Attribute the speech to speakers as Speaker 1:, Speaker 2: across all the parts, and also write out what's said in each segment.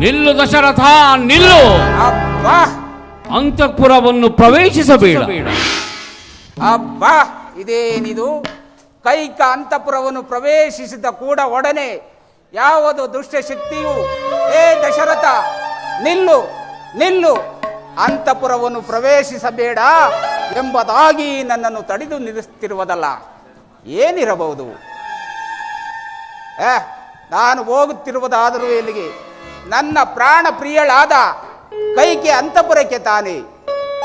Speaker 1: ನಿಲ್ಲು ದಶರಥ, ನಿಲ್ಲು.
Speaker 2: ಅಬ್ಬಾ,
Speaker 1: ಅಂತಃಪುರವನ್ನು ಪ್ರವೇಶಿಸಬೇಡ.
Speaker 2: ಅಬ್ಬಾ, ಇದೇನಿದು? ಕೈಕ ಅಂತಃಪುರವನ್ನು ಪ್ರವೇಶಿಸಿದ ಕೂಡ ಒಡನೆ ಯಾವುದು ದುಷ್ಟಶಕ್ತಿಯು ಏ ದಶರಥ ನಿಲ್ಲು ನಿಲ್ಲು, ಅಂತಃಪುರವನ್ನು ಪ್ರವೇಶಿಸಬೇಡ ಎಂಬುದಾಗಿ ನನ್ನನ್ನು ತಡೆದು ನಿಲ್ಲಿಸುತ್ತಿರುವುದಲ್ಲ. ಏನಿರಬಹುದು? ನಾನು ಹೋಗುತ್ತಿರುವುದಾದರೂ ಎಲ್ಲಿಗೆ? ನನ್ನ ಪ್ರಾಣ ಪ್ರಿಯಳಾದ ಕೈಕೆ ಅಂತಃಪುರಕ್ಕೆ ತಾನೇ.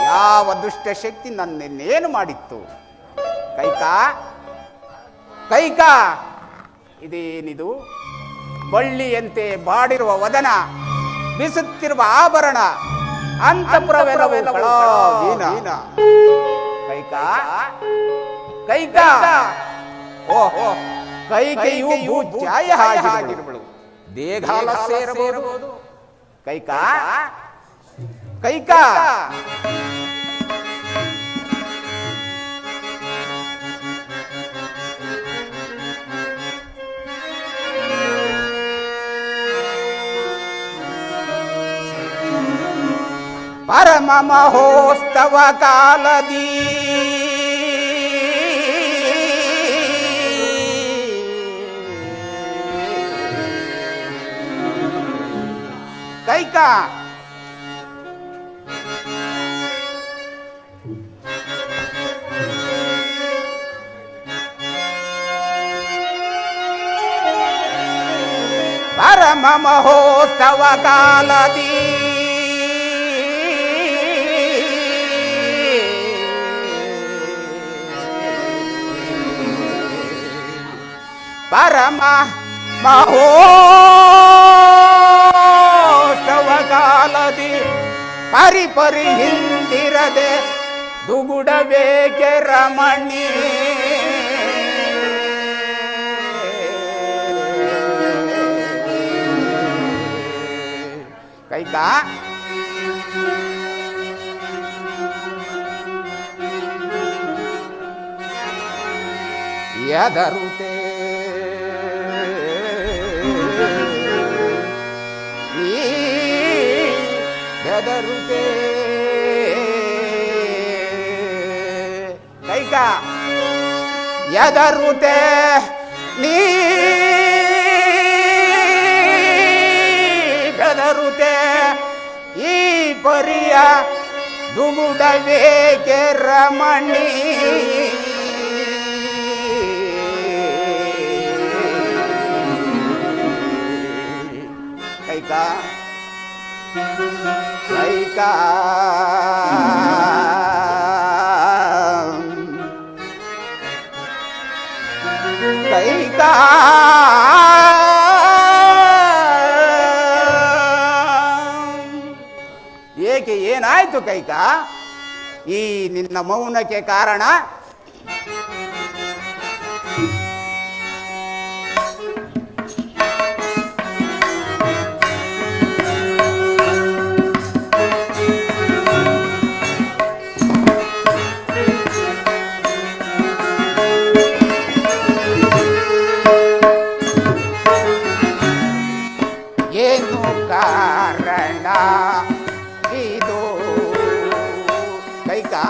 Speaker 2: ಯಾವ ದುಷ್ಟಶಕ್ತಿ ನನ್ನೇನು ಮಾಡಿತ್ತು? ಕೈಕಾ ಕೈಕಾ, ಇದೇನಿದು? ಬಳ್ಳಿಯಂತೆ ಬಾಡಿರುವ ವದನ, ಬಿಸುತ್ತಿರುವ ಆಭರಣ, ಅಂತಃಪುರವೆಲ್ಲವೂ ಕೈಕಾ ಕೈಕಾ. ಓಹೋ, ಕೈಕೆಯು ಭೂಜಾಯ ಆಗಿರುವಳು, ದೇಗಾಲ ಸೇರಬಹುದು. ಕೈಕಾ ಕೈಕಾ, ಪರಮ ಮಹೋತ್ಸವ ಕಾಲದಿ ಕೈಕಾ ಪರಮ ಮಹೋತ್ಸವ ಕಾಲದಿ ಪರಮ ಮಹೋತ್ಸವ ಕಾಲದಿ ಪರಿಪರಿ ಹಿಂದಿರದೆ ದುಗುಡಬೇಕೆ ರಮಣಿ. ಕೈಕಾ ಎದರುತೆ ಎದರುತೆ ಕೈಕಾ ಎದರುತೆ ನೀ ಬೆದರುತೆ ಈ ಪರಿಯ ದುಗುಡಬೇಕೆ ರಮಣಿ. ಕೈಕಾ ಕೈಕಾ ಕೈಕಾ ಏಕೆ, ಏನಾಯ್ತು ಕೈಕಾ? ಈ ನಿನ್ನ ಮೌನಕ್ಕೆ ಕಾರಣ? ಏನು ಕಾರಣ ಇದು ಕೈಕಾ?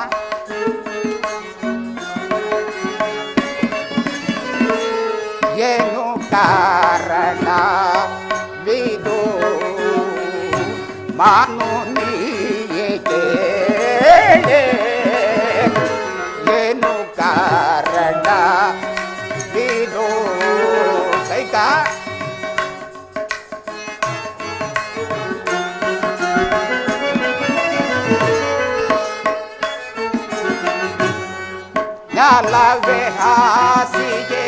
Speaker 2: ಏನು ಕಾರಣ ವಿದು ಮಾನು ನೀಯೇಕೆ? ಏನು ಕಾರಣ ವಿದು ಕೈಕಾ? ನ್ಯಾಲವೇ ಹಾಸಿಗೆ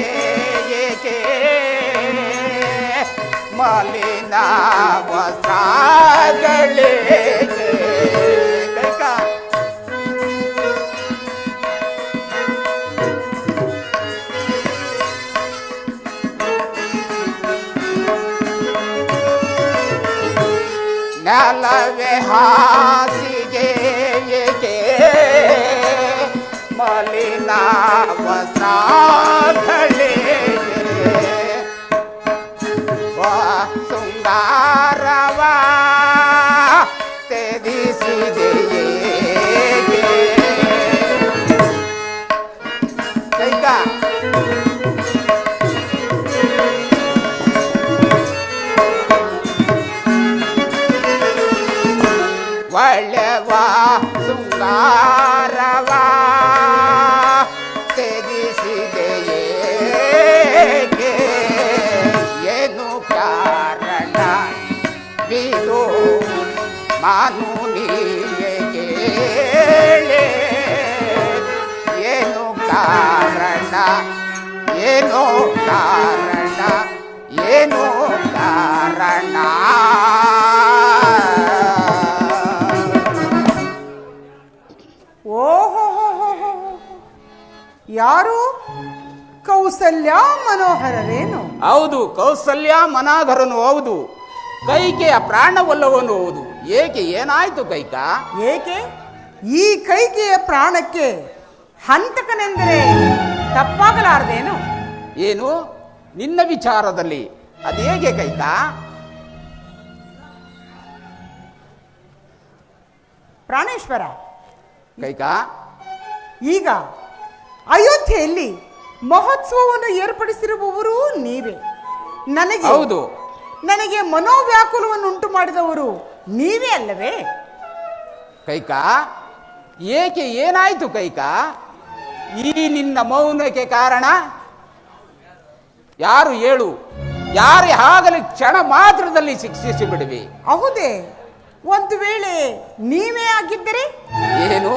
Speaker 2: ಏಕೆ ಮಲಿನ ವಸ್ತ್ರಗಳೇಕೆ? ಕೈಕಾ ನ್ಯಾಲವೇ ಹಾಸಿಗೆ ಏಕೆ ಮಲಿನ ವಸ್ತ್ರಗಳೇಕೆ? ಶೃಂಗಾರವಾ ಶೃಂಗಾರವ ತ್ಯಜಿಸಿದೆಯೇ ಏನು ಕಾರಣ ಬಿದು ಮಾನುನಿಯೇ ಕೇಳೆ ಏನು ಕಾರಣ ಏನು ಕಾರಣ ಏನು ಕಾರಣ
Speaker 3: ಓಹೋ ಯಾರು ಕೌಸಲ್ಯ ಮನೋಹರರೇನು?
Speaker 2: ಹೌದು, ಕೌಸಲ್ಯ ಮನಾಧರನು ಹೌದು, ಕೈಕೆಯ ಪ್ರಾಣವಲ್ಲವನು ಹೌದು. ಏಕೆ, ಏನಾಯ್ತು ಕೈಕ?
Speaker 3: ಏಕೆ ಈ ಕೈಕೆಯ ಪ್ರಾಣಕ್ಕೆ ಹಂತಕನೆಂದರೆ ತಪ್ಪಾಗಲಾರದೇನು?
Speaker 2: ಏನು ನಿನ್ನ ವಿಚಾರದಲ್ಲಿ ಅದೇಗೆ ಕೈಕ?
Speaker 3: ಪ್ರಾಣೇಶ್ವರ,
Speaker 2: ಕೈಕ,
Speaker 3: ಈಗ ಅಯೋಧ್ಯೆಯಲ್ಲಿ ಮಹೋತ್ಸವವನ್ನು ಏರ್ಪಡಿಸಿರುವವರು ನೀವೇ. ನನಗೆ
Speaker 2: ಹೌದು,
Speaker 3: ನನಗೆ ಮನೋವ್ಯಾಕುಲವನ್ನು ಉಂಟು ಮಾಡಿದವರು ನೀವೇ ಅಲ್ಲವೇ?
Speaker 2: ಕೈಕ, ಏಕೆ, ಏನಾಯ್ತು ಕೈಕ? ಈ ನಿನ್ನ ಮೌನಕ್ಕೆ ಕಾರಣ ಯಾರು ಹೇಳು? ಯಾರೇ ಆಗಲಿ ಕ್ಷಣ ಮಾತ್ರದಲ್ಲಿ ಶಿಕ್ಷಿಸಿ ಬಿಡುವೆ.
Speaker 3: ಹೌದೇ? ಒಂದು ವೇಳೆ ನೀವೇ ಆಗಿದ್ದರೆ?
Speaker 2: ಏನು,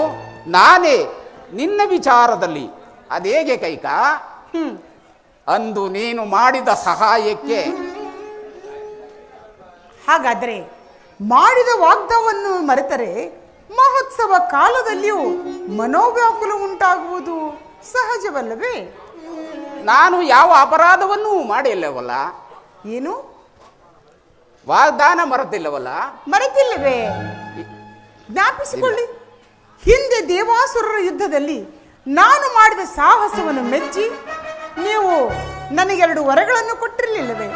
Speaker 2: ನಾನೇ ನಿನ್ನ ವಿಚಾರದಲ್ಲಿ ಅದೇಗೆ ಕೈಕ? ಅಂದು ನೀನು ಮಾಡಿದ ಸಹಾಯಕ್ಕೆ.
Speaker 3: ಹಾಗಾದರೆ ಮಾಡಿದ ವಾಗ್ದಾನವನ್ನು ಮರೆತರೆ ಮಹೋತ್ಸವ ಕಾಲದಲ್ಲಿಯೂ ಮನೋವ್ಯಾಕುಲ ಉಂಟಾಗುವುದು ಸಹಜವಲ್ಲವೇ?
Speaker 2: ನಾನು ಯಾವ ಅಪರಾಧವನ್ನೂ ಮಾಡಿಲ್ಲವಲ್ಲ.
Speaker 3: ಏನು
Speaker 2: ವಾಗ್ದಾನ ಮರೆತಿಲ್ಲವಲ್ಲ?
Speaker 3: ಮರೆತಿಲ್ಲವೇ? ಜ್ಞಾಪಿಸಿಕೊಳ್ಳಿ, ಹಿಂದೆ ದೇವಾಸುರರ ಯುದ್ಧದಲ್ಲಿ ನಾನು ಮಾಡಿದ ಸಾಹಸವನ್ನು ಮೆಚ್ಚಿ ನೀವು ನನಗೆರಡು ವರಗಳನ್ನು ಕೊಟ್ಟಿರಲಿಲ್ಲವೇ?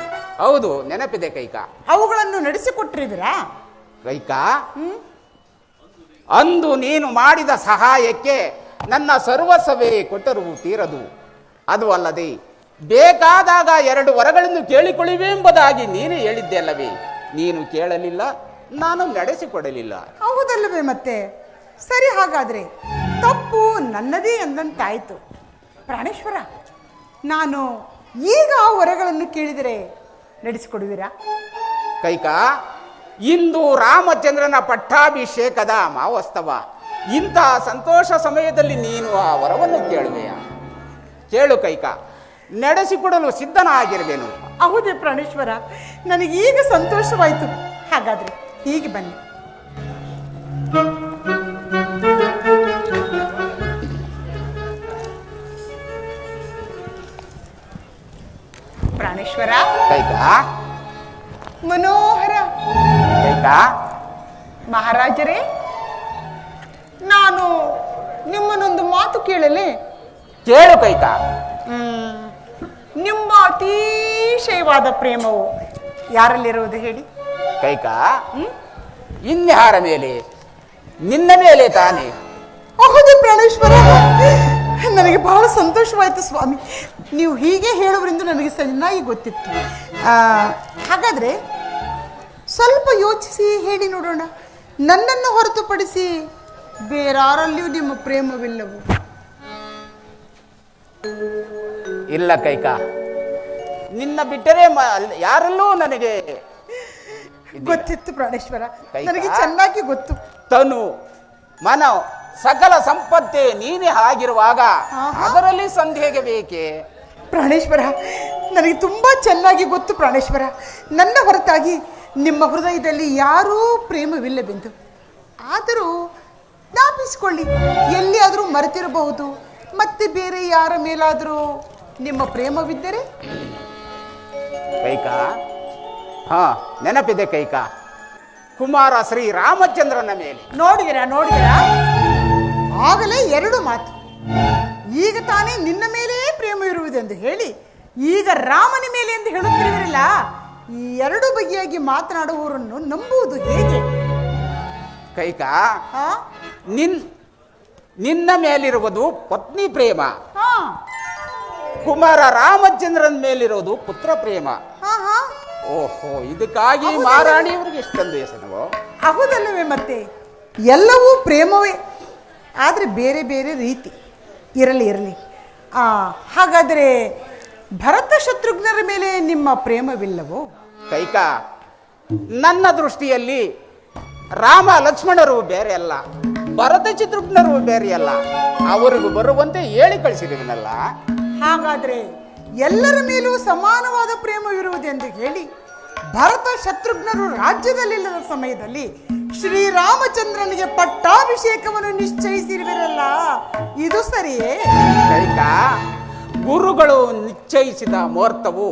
Speaker 2: ಹೌದು, ನೆನಪಿದೆ ಕೈಕ.
Speaker 3: ಅವುಗಳನ್ನು ನಡೆಸಿಕೊಟ್ಟಿರುವಿರಾ?
Speaker 2: ಕೈಕ, ಅಂದು ನೀನು ಮಾಡಿದ ಸಹಾಯಕ್ಕೆ ನನ್ನ ಸರ್ವಸ್ವವೇ ಕೊಟ್ಟರು ತೀರದು. ಅದು ಅಲ್ಲದೆ ಬೇಕಾದಾಗ 2 ವರಗಳನ್ನು ಕೇಳಿಕೊಳ್ಳುವೆ ಎಂಬುದಾಗಿ ನೀನೇ ಹೇಳಿದ್ದೆ ಅಲ್ಲವೇ? ನೀನು ಕೇಳಲಿಲ್ಲ, ನಾನು ನಡೆಸಿಕೊಡಲಿಲ್ಲ.
Speaker 3: ಹೌದಲ್ಲವೇ? ಮತ್ತೆ ಸರಿ, ಹಾಗಾದ್ರೆ ತಪ್ಪು ನನ್ನದೇ ಎಂದಂತಾಯ್ತು. ಪ್ರಾಣೇಶ್ವರ, ನಾನು ಈಗ ಆ ವರಗಳನ್ನು ಕೇಳಿದರೆ ನಡೆಸಿಕೊಡುವಿರಾ?
Speaker 2: ಕೈಕ, ಇಂದು ರಾಮಚಂದ್ರನ ಪಟ್ಟಾಭಿಷೇಕದ ಮಹೋತ್ಸವ. ಇಂತಹ ಸಂತೋಷ ಸಮಯದಲ್ಲಿ ನೀನು ಆ ವರವನ್ನು ಕೇಳುವೆಯಾ? ಕೇಳು ಕೈಕ, ನಡೆಸಿಕೊಡಲು ಸಿದ್ಧನಾಗಿರುವೆನು.
Speaker 3: ಹೌದೇ ಪ್ರಾಣೇಶ್ವರ, ನನಗೀಗ ಸಂತೋಷವಾಯಿತು. ಹಾಗಾದ್ರೆ ಹೀಗೆ ಬನ್ನಿ. ಪ್ರಾಣೇಶ್ವರ,
Speaker 2: ಕೈಕ,
Speaker 3: ಮನೋಹರ,
Speaker 2: ಕೈಕ,
Speaker 3: ಮಹಾರಾಜರೇ, ನಾನು ನಿಮ್ಮನ್ನೊಂದು ಮಾತು ಕೇಳಲೇ?
Speaker 2: ಕೇಳು ಕೈಕ.
Speaker 3: ನಿಮ್ಮ ಅತಿಶಯವಾದ ಪ್ರೇಮವು ಯಾರಲ್ಲಿರುವುದು ಹೇಳಿ?
Speaker 2: ಕೈಕ, ಇನ್ಯಾರ ಮೇಲೆ? ನಿನ್ನ ಮೇಲೆ ತಾನೇ.
Speaker 3: ಹೌದು ಪ್ರಾಣೇಶ್ವರ, ನನಗೆ ಬಹಳ ಸಂತೋಷವಾಯಿತು ಸ್ವಾಮಿ. ನೀವು ಹೀಗೆ ಹೇಳುವರೆಂದು ನನಗೆ ಚೆನ್ನಾಗಿ ಗೊತ್ತಿತ್ತು. ಹಾಗಾದ್ರೆ ಸ್ವಲ್ಪ ಯೋಚಿಸಿ ಹೇಳಿ ನೋಡೋಣ. ನನ್ನನ್ನು ಹೊರತುಪಡಿಸಿ ಬೇರಾರಲ್ಲಿಯೂ ನಿಮ್ಮ ಪ್ರೇಮವಿಲ್ಲವು?
Speaker 2: ಇಲ್ಲ ಕೈಕ, ನಿನ್ನ ಬಿಟ್ಟರೆ ಯಾರಲ್ಲೂ ನನಗೆ
Speaker 3: ಗೊತ್ತಿತ್ತು ಪ್ರಾಣೇಶ್ವರ, ನನಗೆ ಚೆನ್ನಾಗಿ ಗೊತ್ತು.
Speaker 2: ತನು ಮನ ಸಕಲ ಸಂಪತ್ತೇ ನೀನೇ ಆಗಿರುವಾಗ ಅದರಲ್ಲಿ ಸಂದೇಹ ಬೇಕೆ?
Speaker 3: ಪ್ರಾಣೇಶ್ವರ, ನನಗೆ ತುಂಬಾ ಚೆನ್ನಾಗಿ ಗೊತ್ತು ಪ್ರಾಣೇಶ್ವರ. ನನ್ನ ಹೊರತಾಗಿ ನಿಮ್ಮ ಹೃದಯದಲ್ಲಿ ಯಾರೂ ಪ್ರೇಮವಿಲ್ಲವೆಂದು. ಆದರೂ ಜ್ಞಾಪಿಸಿಕೊಳ್ಳಿ, ಎಲ್ಲಿಯಾದರೂ ಮರೆತಿರಬಹುದು. ಮತ್ತೆ ಬೇರೆ ಯಾರ ಮೇಲಾದರೂ ನಿಮ್ಮ ಪ್ರೇಮವಿದ್ದರೆ?
Speaker 2: ಕೈಕ, ಹಾ, ನೆನಪಿದೆ ಕೈಕ. ಕುಮಾರ ಶ್ರೀ ರಾಮಚಂದ್ರನ ಮೇಲೆ.
Speaker 3: ನೋಡಿದಿರಾ? ಆಗಲೇ 2 ಮಾತು. ಈಗ ತಾನೇ ನಿನ್ನ ಮೇಲೆ ಪ್ರೇಮ ಇರುವುದೆಂದು ಹೇಳಿ, ಈಗ ರಾಮನ ಮೇಲೆ ಎಂದು ಹೇಳುತ್ತಿರುವಿರಲ್ಲ. ಈ 2 ಬಗೆಯಾಗಿ ಮಾತನಾಡುವವರನ್ನು ನಂಬುವುದು ಹೇಗೆ?
Speaker 2: ಕೈಕ, ನಿನ್ನ ಮೇಲಿರುವುದು ಪತ್ನಿ ಪ್ರೇಮ, ಕುಮಾರ ರಾಮಚಂದ್ರನ ಮೇಲಿರೋದು ಪುತ್ರ ಪ್ರೇಮ. ಓಹೋ, ಇದಕ್ಕಾಗಿ ಮಹಾರಾಣಿಯವರಿಗೆ ಎಷ್ಟೊಂದು ಹೆಸರು.
Speaker 3: ಹೌದಲ್ಲವೇ? ಮತ್ತೆ ಎಲ್ಲವೂ ಪ್ರೇಮವೇ, ಆದರೆ ಬೇರೆ ಬೇರೆ ರೀತಿ. ಇರಲಿ ಇರಲಿ. ಹಾಗಾದರೆ ಭರತ ಶತ್ರುಘ್ನರ ಮೇಲೆ ನಿಮ್ಮ ಪ್ರೇಮವಿಲ್ಲವೋ?
Speaker 2: ಕೈಕಾ, ನನ್ನ ದೃಷ್ಟಿಯಲ್ಲಿ ರಾಮ ಲಕ್ಷ್ಮಣರು ಬೇರೆ ಅಲ್ಲ, ಭರತ ಶತ್ರುಘ್ನರು ಬೇರೆ ಅಲ್ಲ. ಅವರಿಗೂ ಬರುವಂತೆ ಹೇಳಿ ಕಳಿಸಿರುವನಲ್ಲ.
Speaker 3: ಹಾಗಾದರೆ ಎಲ್ಲರ ಮೇಲೂ ಸಮಾನವಾದ ಪ್ರೇಮವಿರುವುದೆಂದು ಹೇಳಿ ಭರತ ಶತ್ರುಘ್ನರು ರಾಜ್ಯದಲ್ಲಿಲ್ಲದ ಸಮಯದಲ್ಲಿ ಶ್ರೀರಾಮಚಂದ್ರನಿಗೆ ಪಟ್ಟಾಭಿಷೇಕವನ್ನು ನಿಶ್ಚಯಿಸಿರುವಿರಲ್ಲ, ಇದು ಸರಿಯೇ?
Speaker 2: ಕೈಕಾ, ಗುರುಗಳು ನಿಶ್ಚಯಿಸಿದ ಮುಹೂರ್ತವು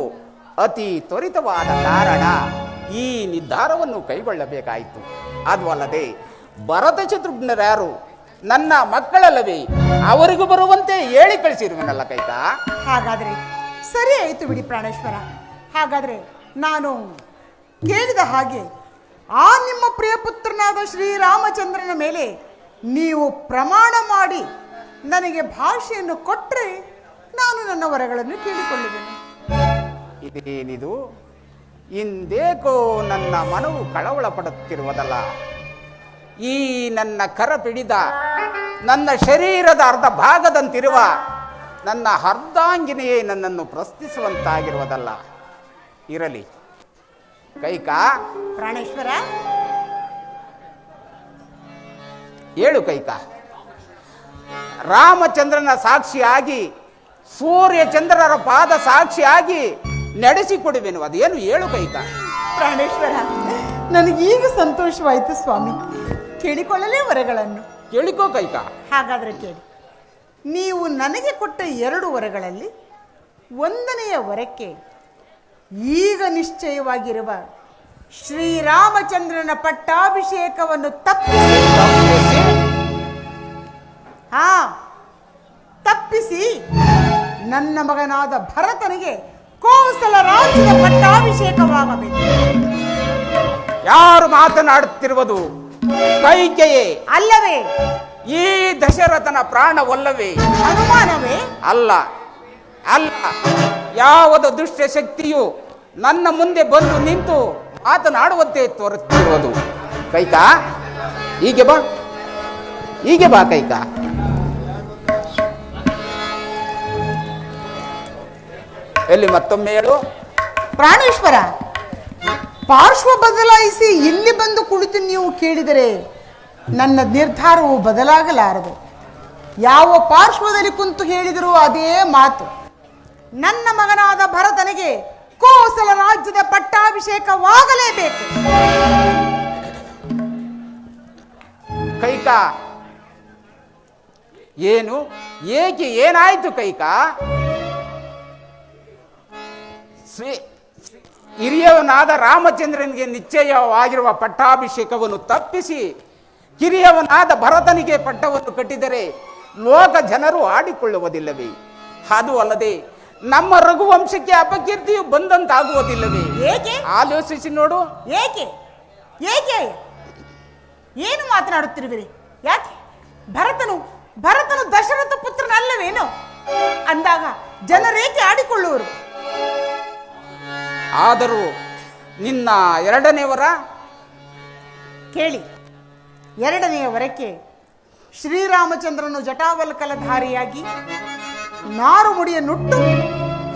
Speaker 2: ಅತಿ ತ್ವರಿತವಾದ ಕಾರಣ ಈ ನಿರ್ಧಾರವನ್ನು ಕೈಗೊಳ್ಳಬೇಕಾಯಿತು. ಅದು ಅಲ್ಲದೆ ಭರತ ಶತ್ರುಘ್ನರ್ಯಾರು ನನ್ನ ಮಕ್ಕಳಲ್ಲವೇ, ಅವರಿಗೂ ಬರುವಂತೆ ಹೇಳಿ ಕಳಿಸಿರುವನಲ್ಲ ಕೈಕಾ.
Speaker 3: ಹಾಗಾದರೆ ಸರಿ ಆಯಿತು ಬಿಡಿ ಪ್ರಾಣೇಶ್ವರ. ಹಾಗಾದರೆ ನಾನು ಕೇಳಿದ ಹಾಗೆ ಆ ನಿಮ್ಮ ಪ್ರಿಯಪುತ್ರನಾದ ಶ್ರೀರಾಮಚಂದ್ರನ ಮೇಲೆ ನೀವು ಪ್ರಮಾಣ ಮಾಡಿ ನನಗೆ ಭಾಷೆಯನ್ನು ಕೊಟ್ಟರೆ ನಾನು ನನ್ನ ವರಗಳನ್ನು ಕೇಳಿಕೊಳ್ಳುವೆನು.
Speaker 2: ಇದೇನಿದು? ಇಂದೇಕೋ ನನ್ನ ಮನವು ಕಳವಳ ಪಡುತ್ತಿರುವುದಲ್ಲ. ಈ ನನ್ನ ಕರ ಪಿಡಿದ ನನ್ನ ಶರೀರದ ಅರ್ಧ ಭಾಗದಂತಿರುವ ನನ್ನ ಅರ್ಧಾಂಗಿನೆಯೇ ನನ್ನನ್ನು ಪ್ರಶ್ನಿಸುವಂತಾಗಿರುವುದಲ್ಲ. ಇರಲಿ ಕೈಕಾ.
Speaker 3: ಪ್ರಾಣೇಶ್ವರ,
Speaker 2: ಹೇಳು ಕೈಕಾ. ರಾಮಚಂದ್ರನ ಸಾಕ್ಷಿಯಾಗಿ, ಸೂರ್ಯಚಂದ್ರರ ಪಾದ ಸಾಕ್ಷಿಯಾಗಿ ನಡೆಸಿಕೊಡುವೆನು. ಅದೇನು ಹೇಳು ಕೈಕಾ.
Speaker 3: ಪ್ರಾಣೇಶ್ವರ, ನನಗೀಗ ಸಂತೋಷವಾಯಿತು ಸ್ವಾಮಿ. ಕೇಳಿಕೊಳ್ಳಲೇ ವರಗಳನ್ನು.
Speaker 2: ಕೇಳಿಕೋ ಕೈಕಾ.
Speaker 3: ಹಾಗಾದರೆ ಕೇಳಿ. ನೀವು ನನಗೆ ಕೊಟ್ಟ 2 ವರಗಳಲ್ಲಿ 1ನೆಯ ವರಕ್ಕೆ ಈಗ ನಿಶ್ಚಯವಾಗಿರುವ ಶ್ರೀರಾಮಚಂದ್ರನ ಪಟ್ಟಾಭಿಷೇಕವನ್ನು ತಪ್ಪಿಸಿ ನನ್ನ ಮಗನಾದ ಭರತನಿಗೆ ಕೋಸಲ ರಾಜ್ಯದ ಪಟ್ಟಾಭಿಷೇಕವಾಗಬೇಕು.
Speaker 2: ಯಾರು ಮಾತನಾಡುತ್ತಿರುವುದು? ಕೈಕೆಯೇ
Speaker 3: ಅಲ್ಲವೇ?
Speaker 2: ಈ ದಶರಥನ ಪ್ರಾಣವಲ್ಲವೇ?
Speaker 3: ಅನುಮಾನವೇ?
Speaker 2: ಅಲ್ಲ ಅಲ್ಲ, ಯಾವುದು ದುಷ್ಟ ಶಕ್ತಿಯು ನನ್ನ ಮುಂದೆ ಬಂದು ನಿಂತು ಮಾತನಾಡುವಂತೆ ತೋರುತ್ತಿರುವುದು. ಕೈಕಾ, ಹೀಗೆ ಬಾ, ಹೀಗೆ ಬಾ ಕೈಕಾ. ಎಲ್ಲಿ ಮತ್ತೊಮ್ಮೆ ಹೇಳು.
Speaker 3: ಪ್ರಾಣೇಶ್ವರ, ಪಾರ್ಶ್ವ ಬದಲಾಯಿಸಿ ಇಲ್ಲಿ ಬಂದು ಕುಳಿತು ನೀವು ಕೇಳಿದರೆ ನನ್ನ ನಿರ್ಧಾರವು ಬದಲಾಗಲಾರದು. ಯಾವ ಪಾರ್ಶ್ವದಲ್ಲಿ ಕುಂತು ಹೇಳಿದರೂ ಅದೇ ಮಾತು. ನನ್ನ ಮಗನಾದ ಭರತನಿಗೆ ಕೋಸಲ ರಾಜ್ಯದ ಪಟ್ಟಾಭಿಷೇಕವಾಗಲೇಬೇಕು.
Speaker 2: ಕೈಕಾ, ಏನು, ಏಕೆ, ಏನಾಯ್ತು ಕೈಕಾ? ಹಿರಿಯವನಾದ ರಾಮಚಂದ್ರನಿಗೆ ನಿಶ್ಚಯವಾಗಿರುವ ಪಟ್ಟಾಭಿಷೇಕವನ್ನು ತಪ್ಪಿಸಿ ಕಿರಿಯವನಾದ ಭರತನಿಗೆ ಪಟ್ಟವನ್ನು ಕಟ್ಟಿದರೆ ಲೋಕ ಜನರು ಆಡಿಕೊಳ್ಳುವುದಿಲ್ಲವೇ? ಅದು ಅಲ್ಲದೆ ನಮ್ಮ ರಘುವಂಶಕ್ಕೆ ಅಪಕೀರ್ತಿಯು ಬಂದಂತಾಗುವುದಿಲ್ಲವೇ?
Speaker 3: ಏಕೆ?
Speaker 2: ಆಲೋಚಿಸಿ ನೋಡು.
Speaker 3: ಏಕೆ ಏಕೆ ಏನು ಮಾತನಾಡುತ್ತಿರುವಿರಿ? ಯಾಕೆ? ಭರತನು ದಶರಥ ಪುತ್ರನಲ್ಲವೇನು ಅಂದಾಗ ಜನರೇಕೆ ಆಡಿಕೊಳ್ಳುವರು?
Speaker 2: ಆದರೂ ನಿನ್ನ 2ನೇ ವರ
Speaker 3: ಕೇಳಿ. 2ನೆಯ ವರಕ್ಕೆ ಶ್ರೀರಾಮಚಂದ್ರನು ಜಟಾವಲ್ಕಲಧಾರಿಯಾಗಿ ನಾರುಮುಡಿಯನ್ನುಟ್ಟು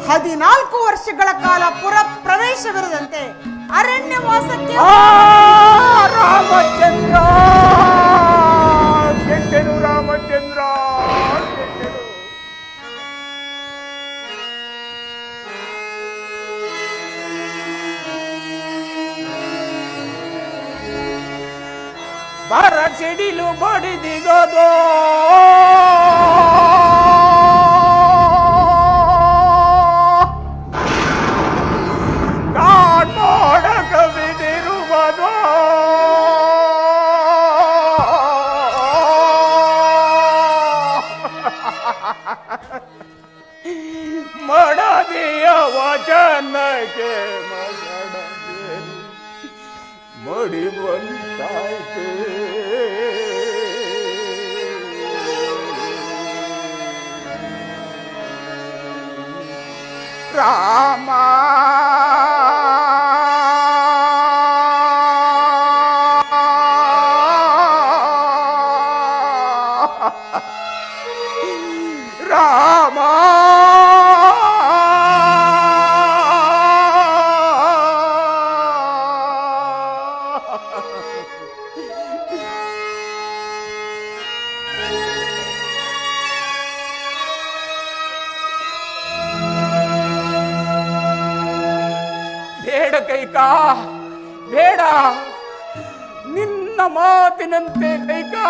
Speaker 3: 14 ವರ್ಷಗಳ ಕಾಲ ಪುರ ಪ್ರವೇಶವಿರದಂತೆ ಅರಣ್ಯವಾಸಕ್ಕೆ
Speaker 2: ರಾಮಚಂದ್ರ ಕೆಟ್ಟನು, ರಾಮಚಂದ್ರ ಕೆಟ್ಟನು. ಬರ ಸಿಡಿಲು ಬಡಿದಿಗೋದೋ ಕಾಟೋಡಕ ಬಿದಿರುವುದೋ ಮಡದಿಯ ವಚನಕ್ಕೆ ಮಡಿ ಬಂತಾಯ್ತು. ರಾಮ ಕೈಕಾ, ಬೇಡ. ನಿನ್ನ ಮಾತಿನಂತೆ ಕೈಕಾ,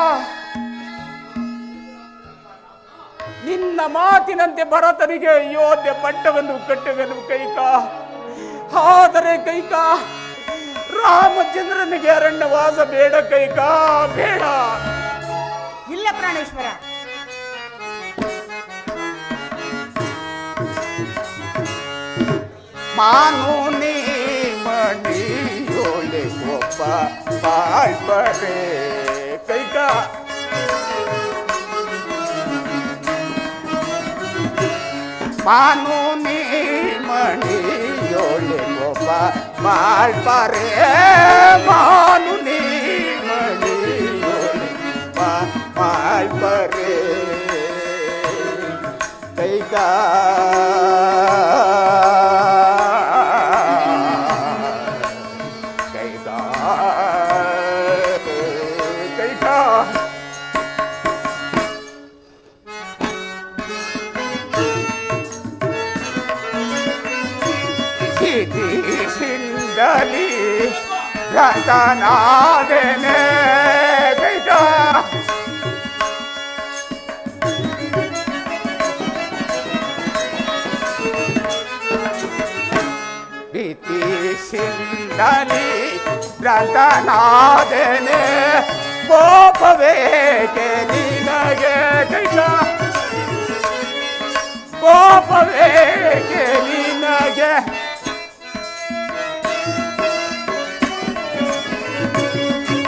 Speaker 2: ನಿನ್ನ ಮಾತಿನಂತೆ ಭರತನಿಗೆ ಅಯೋಧ್ಯೆ ಪಟ್ಟವನ್ನು ಕಟ್ಟುವೆನು ಕೈಕಾ. ಆದರೆ ಕೈಕಾ, ರಾಮಚಂದ್ರನಿಗೆ ಅರಣ್ಯವಾಸ ಬೇಡ ಕೈಕಾ, ಬೇಡ.
Speaker 3: ಇಲ್ಲ ಪ್ರಾಣೇಶ್ವರ,
Speaker 2: ಮಾನು ನೀ ಮಣಿಯೋಲೆ ಒಬ್ಬ ಬಾಳ್ಬರೆ ಕೈಕಾ. ಮಾನು ನೀ ಮಣಿಯೋಲೆ ಒಬ್ಬ ಬಾಳ್ಬರೆ, ಮಾನು ನೀ ಮಣಿಯೋಲೆ ಬಾಳ್ಬರೆ ಕೈಕಾ. ಸಿಂದಲಿ ರತನಾದನೆ ಕೈಕಾ. ಪ್ರೀತಿ ಸಿಂದಲಿ ರತನಾದನೆ, ಕೋಪವೇಕೆ ನಿನಗೆ ಕೈಕಾ, ಕೋಪವೇಕೆ ನಿನಗೆ,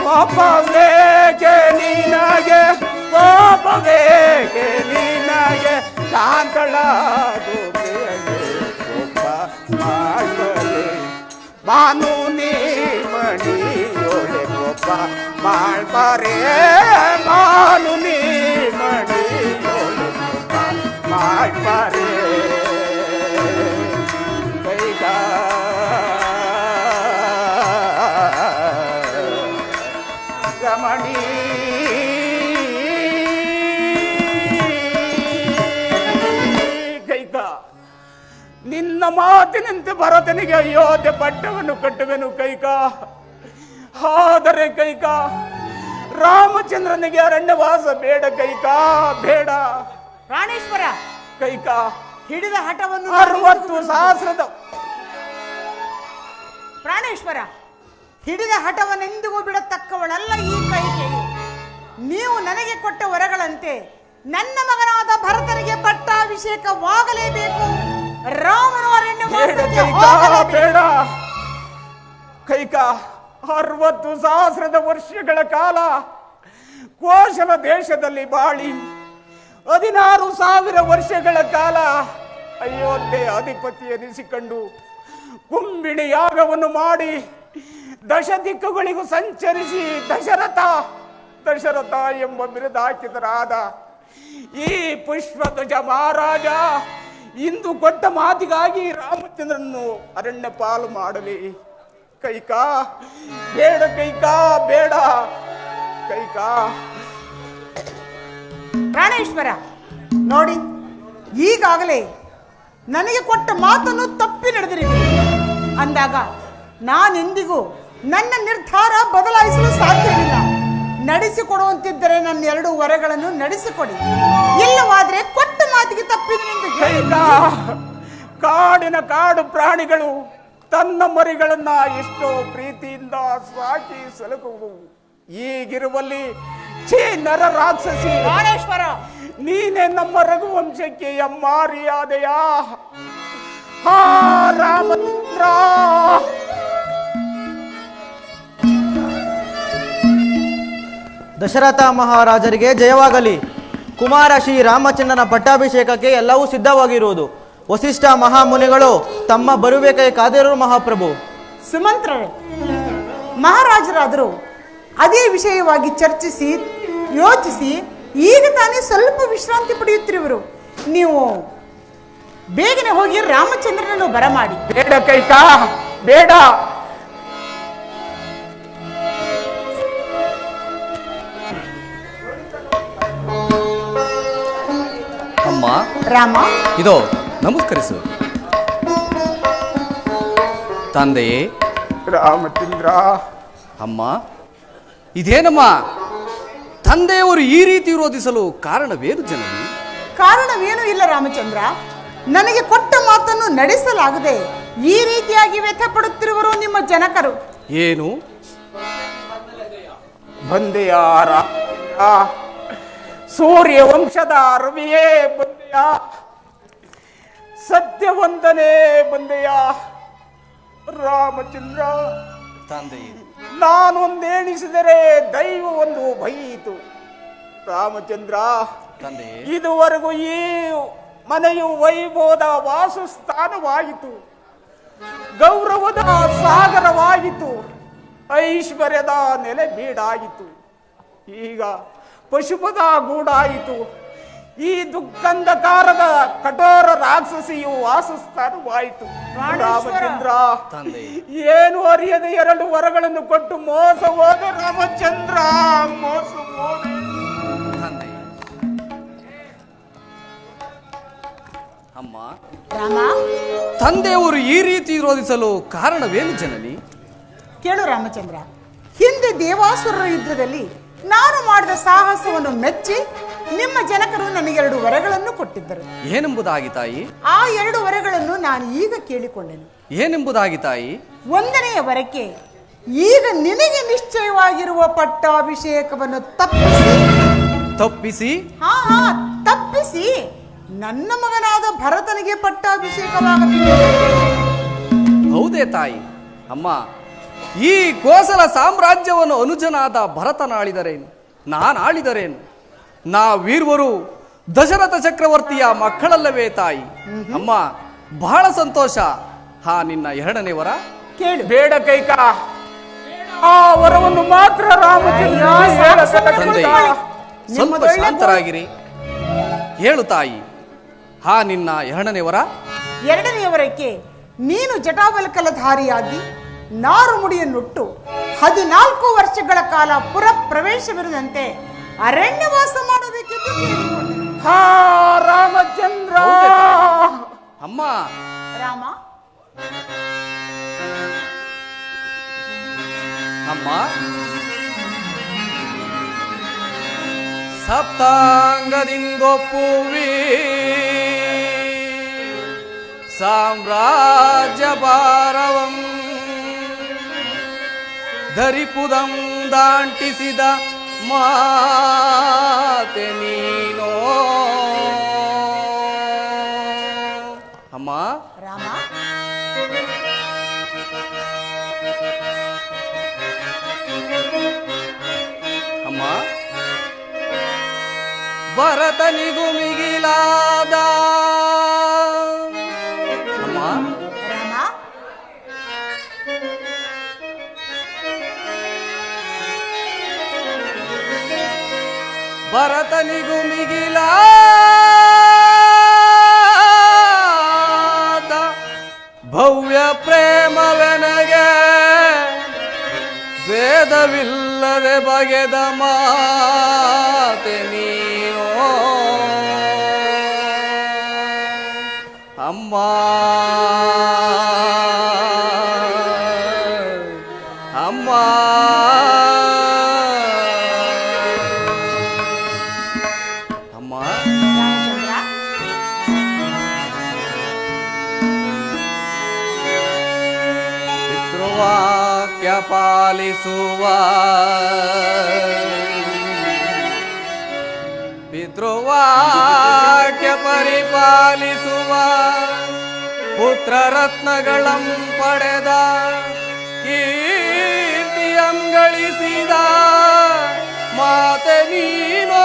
Speaker 2: ಕೋಪವೇಕೆ ನಿನಗೆ, ಕೋಪವೇಕೆ ನಿನಗೆ, ಶಾಂತಳಾದು ಒಬ್ಬ ಮಾಡ್ಬರೆ. ಮಾನು ನೀ ಮಣಿಯೋಳೆ ಒಬ್ಬ ಮಾಡ್ಬರೆ, ಮಾನು ನೀ ಮಣಿಯೋಳೆ ಒಬ್ಬ ಮಾಡ್ಬರೆ ಕೈಕಾ. ರಮಣಿ ಕೈಕಾ, ನಿನ್ನ ಮಾತಿನಂತೆ ಭರತನಿಗೆ ಅಯೋಧ್ಯೆ ಪಟ್ಟವನ್ನು ಕಟ್ಟುವೆನು ಕೈಕಾ. ಆದರೆ ಕೈಕಾ, ರಾಮಚಂದ್ರನಿಗೆ ಅರಣ್ಯವಾಸ ಬೇಡ ಕೈಕಾ, ಬೇಡ.
Speaker 3: ಪ್ರಾಣೇಶ್ವರ
Speaker 2: ಕೈಕಾ,
Speaker 3: ಹಿಡಿದ ಹಠವನ್ನು
Speaker 2: 60 ಸಹಸ್ರದ
Speaker 3: ಪ್ರಾಣೇಶ್ವರ, ಹಿಡಿದ ಹಠವನ್ನೆಂದಿಗೂ ಬಿಡತಕ್ಕವಳಲ್ಲ ಈ ಕೈಕೆಯು. ನೀವು ನನಗೆ ಕೊಟ್ಟ ವರಗಳಂತೆ ನನ್ನ ಮಗನಾದ ಭರತನಿಗೆ ಪಟ್ಟಾಭಿಷೇಕವಾಗಲೇಬೇಕು. ರಾಮನು ಅರಣ್ಯವಾಸಕ್ಕೆ ಹೋಗಲೇಬೇಕು.
Speaker 2: ಬೇಡ ಕೈಕಾ, 60 ಸಹಸ್ರದ ವರ್ಷಗಳ ಕಾಲ ಕೋಶಲ ದೇಶದಲ್ಲಿ ಬಾಳಿ 16,000 ವರ್ಷಗಳ ಕಾಲ ಅಯೋಧ್ಯೆ ಅಧಿಪತಿ ಎನಿಸಿಕೊಂಡು ಕುಂಬಿಣಿ ಯಾಗವನ್ನು ಮಾಡಿ ದಶ ದಿಕ್ಕುಗಳಿಗೂ ಸಂಚರಿಸಿ ದಶರಥ ಎಂಬ ಬಿರುದು ಹಾಕಿದರಾದ ಈ ಪುಷ್ಪಧ್ವಜ ಮಹಾರಾಜ ಇಂದು ಕೊಟ್ಟ ಮಾತಿಗಾಗಿ ರಾಮಚಂದ್ರನನ್ನು ಅರಣ್ಯ ಪಾಲು ಮಾಡಲಿ ಕೈಕಾ. ಬೇಡ ಕೈಕಾ, ಬೇಡ ಕೈಕಾ.
Speaker 3: ಪ್ರಾಣೇಶ್ವರ ನೋಡಿ, ಈಗಾಗಲೇ ನನಗೆ ಕೊಟ್ಟ ಮಾತನ್ನು ತಪ್ಪಿ ನಡೆದಿರಿದ್ದೀನಿ ಅಂದಾಗ ನಾನೆಂದಿಗೂ ನನ್ನ ನಿರ್ಧಾರ ಬದಲಾಯಿಸಲು ಸಾಧ್ಯವಿಲ್ಲ. ನಡೆಸಿಕೊಡುವಂತಿದ್ದರೆ ನನ್ನ 2 ವರಗಳನ್ನು ನಡೆಸಿಕೊಡಿ, ಇಲ್ಲವಾದರೆ ಕೊಟ್ಟ ಮಾತಿಗೆ ತಪ್ಪಿದನೆಂದು
Speaker 2: ಕೈಕಾ. ಕಾಡಿನ ಕಾಡು ಪ್ರಾಣಿಗಳು ತನ್ನ ಮರಿಗಳನ್ನ ಎಷ್ಟೋ ಪ್ರೀತಿಯಿಂದ ಸಾಕಿ ಸಲಹುವು. ಈಗಿರುವಲ್ಲಿ ನರ ರಾಕ್ಷಸಿ
Speaker 3: ಪ್ರಾಣೇಶ್ವರ,
Speaker 2: ನೀನೆ ನಮ್ಮ ರಘುವಂಶಕ್ಕೆ ಎಮ್ಮಾರಿಯಾದೆಯಾ? ಹಾ ರಾಮಚಂದ್ರ,
Speaker 4: ದಶರಥ ಮಹಾರಾಜರಿಗೆ ಜಯವಾಗಲಿ. ಕುಮಾರ ಶ್ರೀ ರಾಮಚಂದ್ರನ ಪಟ್ಟಾಭಿಷೇಕಕ್ಕೆ ಎಲ್ಲವೂ ಸಿದ್ಧವಾಗಿರುವುದು. ವಸಿಷ್ಠ ಮಹಾಮುನಿಗಳು ತಮ್ಮ ಬರುವಿಕೆ ಕಾದಿರುವ ಮಹಾಪ್ರಭು.
Speaker 3: ಸುಮಂತ್ರರೇ, ಮಹಾರಾಜರಾದರು ಅದೇ ವಿಷಯವಾಗಿ ಚರ್ಚಿಸಿ ಯೋಚಿಸಿ ಈಗ ತಾನೇ ಸ್ವಲ್ಪ ವಿಶ್ರಾಂತಿ ಪಡೆಯುತ್ತಿರುವರು. ನೀವು ಬೇಗನೆ ಹೋಗಿ ರಾಮಚಂದ್ರನನ್ನು ಬರಮಾಡಿ.
Speaker 2: ಬೇಡ ಕೈಕಾ, ಬೇಡ.
Speaker 5: ಅಮ್ಮ,
Speaker 3: ರಾಮ,
Speaker 5: ಇದೋ ನಮಸ್ಕರಿಸು. ತಂದೆಯೇ,
Speaker 2: ರಾಮಚಂದ್ರ.
Speaker 5: ಅಮ್ಮ, ಇದೇನಮ್ಮ? ತಂದೆಯವರು ಈ ರೀತಿ ವಿರೋಧಿಸಲು ಕಾರಣವೇನು ಜನನಿ?
Speaker 3: ಕಾರಣವೇನೂ ಇಲ್ಲ ರಾಮಚಂದ್ರ. ನನಗೆ ಕೊಟ್ಟ ಮಾತನ್ನು ನಡೆಸಲಾಗದೆ ಈ ರೀತಿಯಾಗಿ ವ್ಯಥೆ ಪಡುತ್ತಿರುವರು ನಿಮ್ಮ ಜನಕರು.
Speaker 5: ಏನು?
Speaker 2: ಬಂದೆಯ ರಾಮಚಂದ್ರ, ಸೂರ್ಯ ವಂಶದ ರವಿಯೇ ಬಂದೆಯ, ಸತ್ಯವಂತನೇ ಬಂದೆಯ. ರಾಮಚಂದ್ರ,
Speaker 5: ತಂದೆಯೇ,
Speaker 2: ನಾನೊಂದೇಣಿಸಿದರೆ ದೈವ ಒಂದು ಬೈಯಿತು. ರಾಮಚಂದ್ರ,
Speaker 5: ತಂದೆಯೇ,
Speaker 2: ಇದುವರೆಗೂ ಈ ಮನೆಯು ವೈಭವದ ವಾಸಸ್ಥಾನವಾಯಿತು, ಗೌರವದ ಸಾಗರವಾಯಿತು, ಐಶ್ವರ್ಯದ ನೆಲೆ ಬೀಡಾಯಿತು. ಈಗ ಪಶುಪದ ಗೂಡಾಯಿತು. ಈ ದುಃಖಂಧಕಾರದ ಕಠೋರ ರಾಕ್ಷಸಿಯು ವಾಸಸ್ಥಾನವಾಯಿತು. ರಾಮಚಂದ್ರ, ಏನು ಅರಿಯದೆ 2 ವರಗಳನ್ನು ಕೊಟ್ಟು ಮೋಸ ಹೋದ ರಾಮಚಂದ್ರ, ಮೋಸ ಹೋದೆ.
Speaker 5: ಅಮ್ಮ,
Speaker 3: ರಾಮ,
Speaker 5: ತಂದೆಯವರು ಈ ರೀತಿ ವಿರೋಧಿಸಲು ಕಾರಣವೇನು ಜನನಿ?
Speaker 3: ಕೇಳು ರಾಮಚಂದ್ರ. ಹಿಂದೆ ದೇವಾಸುರರ ಯುದ್ಧದಲ್ಲಿ ನಾನು ಮಾಡಿದ ಸಾಹಸವನ್ನು ಮೆಚ್ಚಿ ನಿಮ್ಮ ಜನಕರು ನನಗೆ 2 ವರಗಳನ್ನು ಕೊಟ್ಟಿದ್ದರು.
Speaker 5: ಏನೆಂಬುದಾಗಿ ತಾಯಿ?
Speaker 3: ಆ 2 ವರಗಳನ್ನು ನಾನು ಈಗ ಕೇಳಿಕೊಂಡೆನು.
Speaker 5: ಏನೆಂಬುದಾಗಿ ತಾಯಿ?
Speaker 3: 1ನೆಯ ವರಕ್ಕೆ ಈಗ ನಿನಗೆ ನಿಶ್ಚಯವಾಗಿರುವ ಪಟ್ಟಾಭಿಷೇಕವನ್ನು ತಪ್ಪಿಸಿ ನನ್ನ ಮಗನಾದ ಭರತನಿಗೆ ಪಟ್ಟಾಭಿಷೇಕವಾಗಬೇಕು.
Speaker 5: ಹೌದೇ ತಾಯಿ? ಅಮ್ಮ, ಈ ಕೋಸಲ ಸಾಮ್ರಾಜ್ಯವನ್ನು ಅನುಜನಾದ ಭರತನಾಳಿದರೇನು, ನಾನಾಳಿದರೇನು? ನಾವೀರ್ವರು ದಶರಥ ಚಕ್ರವರ್ತಿಯ ಮಕ್ಕಳಲ್ಲವೇ ತಾಯಿ? ಅಮ್ಮ, ಬಹಳ ಸಂತೋಷ. ನಿನ್ನ 2ನೇ ವರ
Speaker 3: ಕೇಳು.
Speaker 2: ಬೇಡ ಕೈಕ, ಆ ವರವನ್ನು ಮಾತ್ರ ರಾಮಚಂದ್ರ.
Speaker 5: ತಂದೆ, ಸ್ವಲ್ಪ ಶಾಂತರಾಗಿರಿ. ಹೇಳು ತಾಯಿ, ನಿನ್ನ 2ನೇ ವರ?
Speaker 3: 2ನೇ ವರಕ್ಕೆ ನೀನು ಜಟಾಬಲಕಲಧಾರಿಯಾಗಿ ನಾರು ಮುಡಿಯನ್ನುಟ್ಟು 14 ವರ್ಷಗಳ ಕಾಲ ಪುರ ಪ್ರವೇಶವಿರದಂತೆ ಅರಣ್ಯವಾಸ ಮಾಡಬೇಕೆಂದು ಕೇಳಿಕೊಂಡೆ.
Speaker 2: ರಾಮಚಂದ್ರ.
Speaker 5: ಅಮ್ಮ,
Speaker 3: ರಾಮ,
Speaker 5: ಅಮ್ಮ, ಸಪ್ತಾಂಗದಿಂದೊಪ್ಪುವಿ ಸಾಮ್ರಾಜ್ಯ ಭಾರವಂ ಧರಿಪುದಂ ದಾಂಟಿಸಿದ ಮಾತೆ ನೀನೋ. ಅಮ್ಮ,
Speaker 3: ರಾಮ,
Speaker 5: ಅಮ್ಮ, ಭರತನಿಗೂ ಮಿಗಿಲಾದ ಅಮ್ಮ,
Speaker 3: ರಾಮ,
Speaker 5: ಭರತನಿಗೂ ಮಿಗಿಲಾದ ಭವ್ಯ ಪ್ರೇಮವೆನಗೆ ಭೇದವಿಲ್ಲದೆ ಬಗೆದ ಮಾತೆ ನೀನೋ. ಅಮ್ಮ, ಅಮ್ಮ, ಅಮ್ಮ,
Speaker 3: ರಾಮಚಂದ್ರ,
Speaker 5: ಪಿತೃವಾಕ್ಯ ಪಾಲಿಸುವ ಪಿತೃವಾಕ್ಯ ಪರಿಪಾಲಿಸುವ ಪುತ್ರರತ್ನಗಳಂ ಪಡೆದ ಕೀರ್ತಿಯಂ ಗಳಿಸಿದ ಮಾತೆ ನೀನೋ.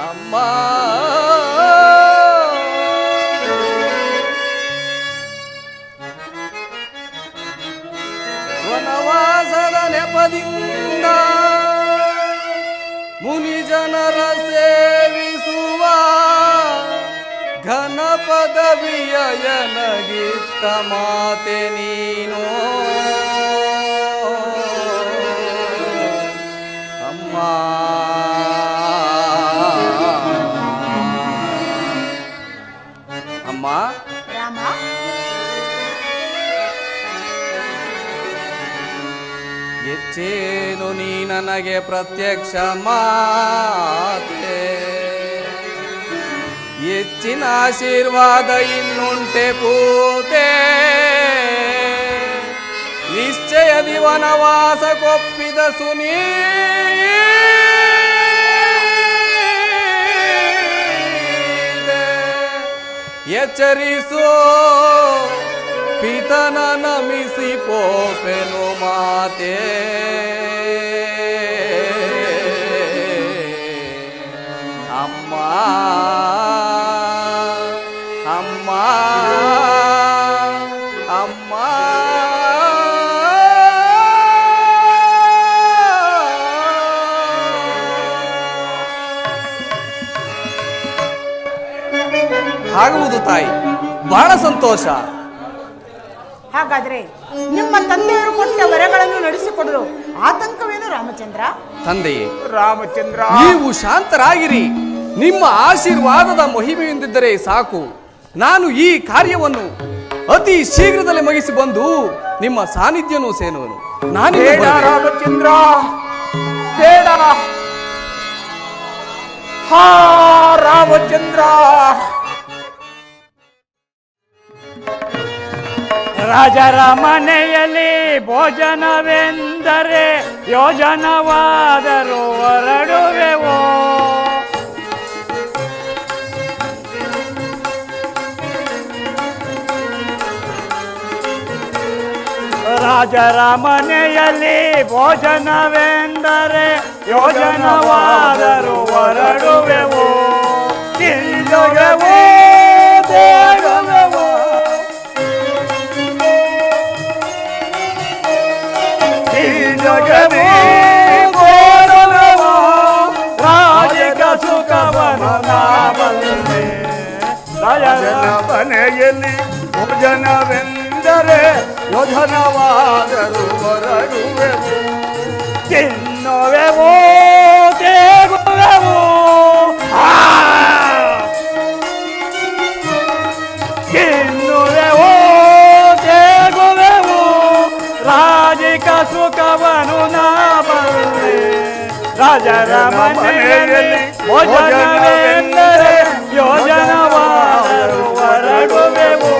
Speaker 5: ಅಮ್ಮ, ವನವಾಸದ ನೆಪದಿಂದ ಮುನಿಜನರ ಸೇವಿಸುವ ಘನ ಪದವಿಯ ಎನಗಿತ್ತ ಮಾತೆ ನೀನೋ. ಅಮ್ಮ, ಅಮ್ಮ.
Speaker 3: ರಾಮ,
Speaker 5: ಹೆಚ್ಚೇನು ನೀ ನನಗೆ ಪ್ರತ್ಯಕ್ಷ ಮಾತೆ, ಹೆಚ್ಚಿನ ಆಶೀರ್ವಾದ ಇನ್ನುಂಟೆ ಪೂತೆ, ನಿಶ್ಚಯದಿ ವನವಾಸ ಕೊಪ್ಪಿದ ಸುನೀ ಎಚ್ಚರಿಸೋ ಪಿತನ ನಮಿಸಿ ಪೋಪೆನು ಮಾತೆ. ಅಮ್ಮ ಅಮ್ಮ ಅಮ್ಮ ಆಗುವುದು ತಾಯಿ, ಬಹಳ ಸಂತೋಷ.
Speaker 3: ಹಾಗಾದ್ರೆ ನಿಮ್ಮ ತಂದೆಯವರು ಕೊಟ್ಟ ವರಗಳನ್ನು ನಡೆಸಿಕೊಡಲು ಆತಂಕವೇನು ರಾಮಚಂದ್ರ?
Speaker 5: ತಂದೆಯೇ
Speaker 2: ರಾಮಚಂದ್ರ,
Speaker 5: ನೀವು ಶಾಂತರಾಗಿರಿ. ನಿಮ್ಮ ಆಶೀರ್ವಾದದ ಮಹಿಮೆಯಿಂದಿದ್ದರೆ ಸಾಕು. ನಾನು ಈ ಕಾರ್ಯವನ್ನು ಅತಿ ಶೀಘ್ರದಲ್ಲೇ ಮುಗಿಸಿ ಬಂದು ನಿಮ್ಮ ಸಾನ್ನಿಧ್ಯನೂ ಸೇನುವನು.
Speaker 2: ಬೇಡ ರಾಮಚಂದ್ರ, ಬೇಡ. ಹಾ ರಾಮಚಂದ್ರ,
Speaker 6: ರಾಜರ ಮನೆಯಲ್ಲಿ ಭೋಜನವೆಂದರೆ ಯೋಜನವಾದರೂ ಹೊರಡುವೆವೋ. ರಾಜರ ಮನೆಯಲ್ಲಿ ಭೋಜನವೆಂದರೆ ಯೋಜನವಾದರೂ ಹೊರಡುವೆವೋ. ತಿರುಗುವೆವೋ ದೇಗುವೆವೋ, ರಾಜಿಕ ಸುಖವನು ನಾವಲ್ಲೇ. ರಾಜನ ಮನೆಯಲ್ಲಿ ಭೋಜನವೆಂದರೆ ಯೋಜನವಾದರೂ ಹೊರಡುವೆವು. ತಿನ್ನುವೆವೋ ತೇಗುವೆವೋ, ತಿನ್ನುವೆವೋ ತೇಗುವೆವು, ರಾಜಿಕ ಸುಖವನು ನಾವಲ್ಲೇ. ರಾಜರ ಮನೆಯಲ್ಲಿ ಭೋಜನವೆಂದರೆ ಯೋಜನವಾದರೂ ಹೊರಡುವೆವು.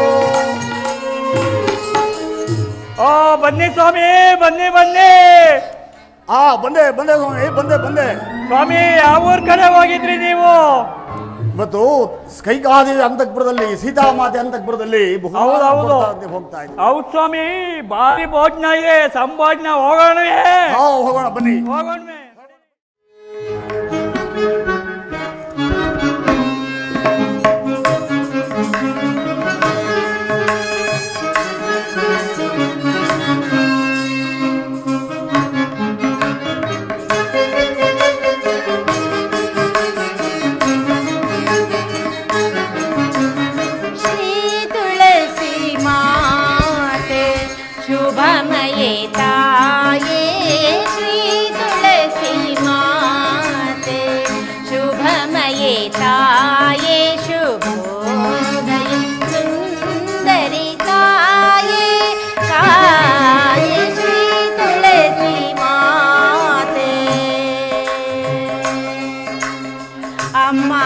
Speaker 6: ಓ ಬನ್ನಿ ಸ್ವಾಮಿ, ಬನ್ನಿ ಬನ್ನಿ.
Speaker 7: ಬಂದೆ ಸ್ವಾಮಿ, ಬಂದೆ
Speaker 6: ಸ್ವಾಮಿ, ಯಾವ ಊರ್ ಕಡೆ ಹೋಗಿದ್ರಿ ನೀವು?
Speaker 7: ಇವತ್ತು ಕೈಕಾದೇವಿ ಅಂತಃಪುರದಲ್ಲಿ, ಸೀತಾಮಾತೆ ಅಂತಃಪುರದಲ್ಲಿ
Speaker 6: ಹೌದೌದು
Speaker 7: ಹೋಗ್ತಾ ಇದ್ದೆ.
Speaker 6: ಹೌದು ಸ್ವಾಮಿ, ಭಾರಿ ಭೋಜನ ಇದೆ, ಸಂಭೋಜನ. ಹೋಗೋಣವೇ?
Speaker 7: ಹೋಗೋಣ ಬನ್ನಿ.
Speaker 6: ಹೋಗೋಣವೇ?
Speaker 8: शुभमये ताये श्री तुलसी माते, शुभमये ताये शुभोदय सुंदरी ताये, ताये श्री तुलसी माते. अम्मा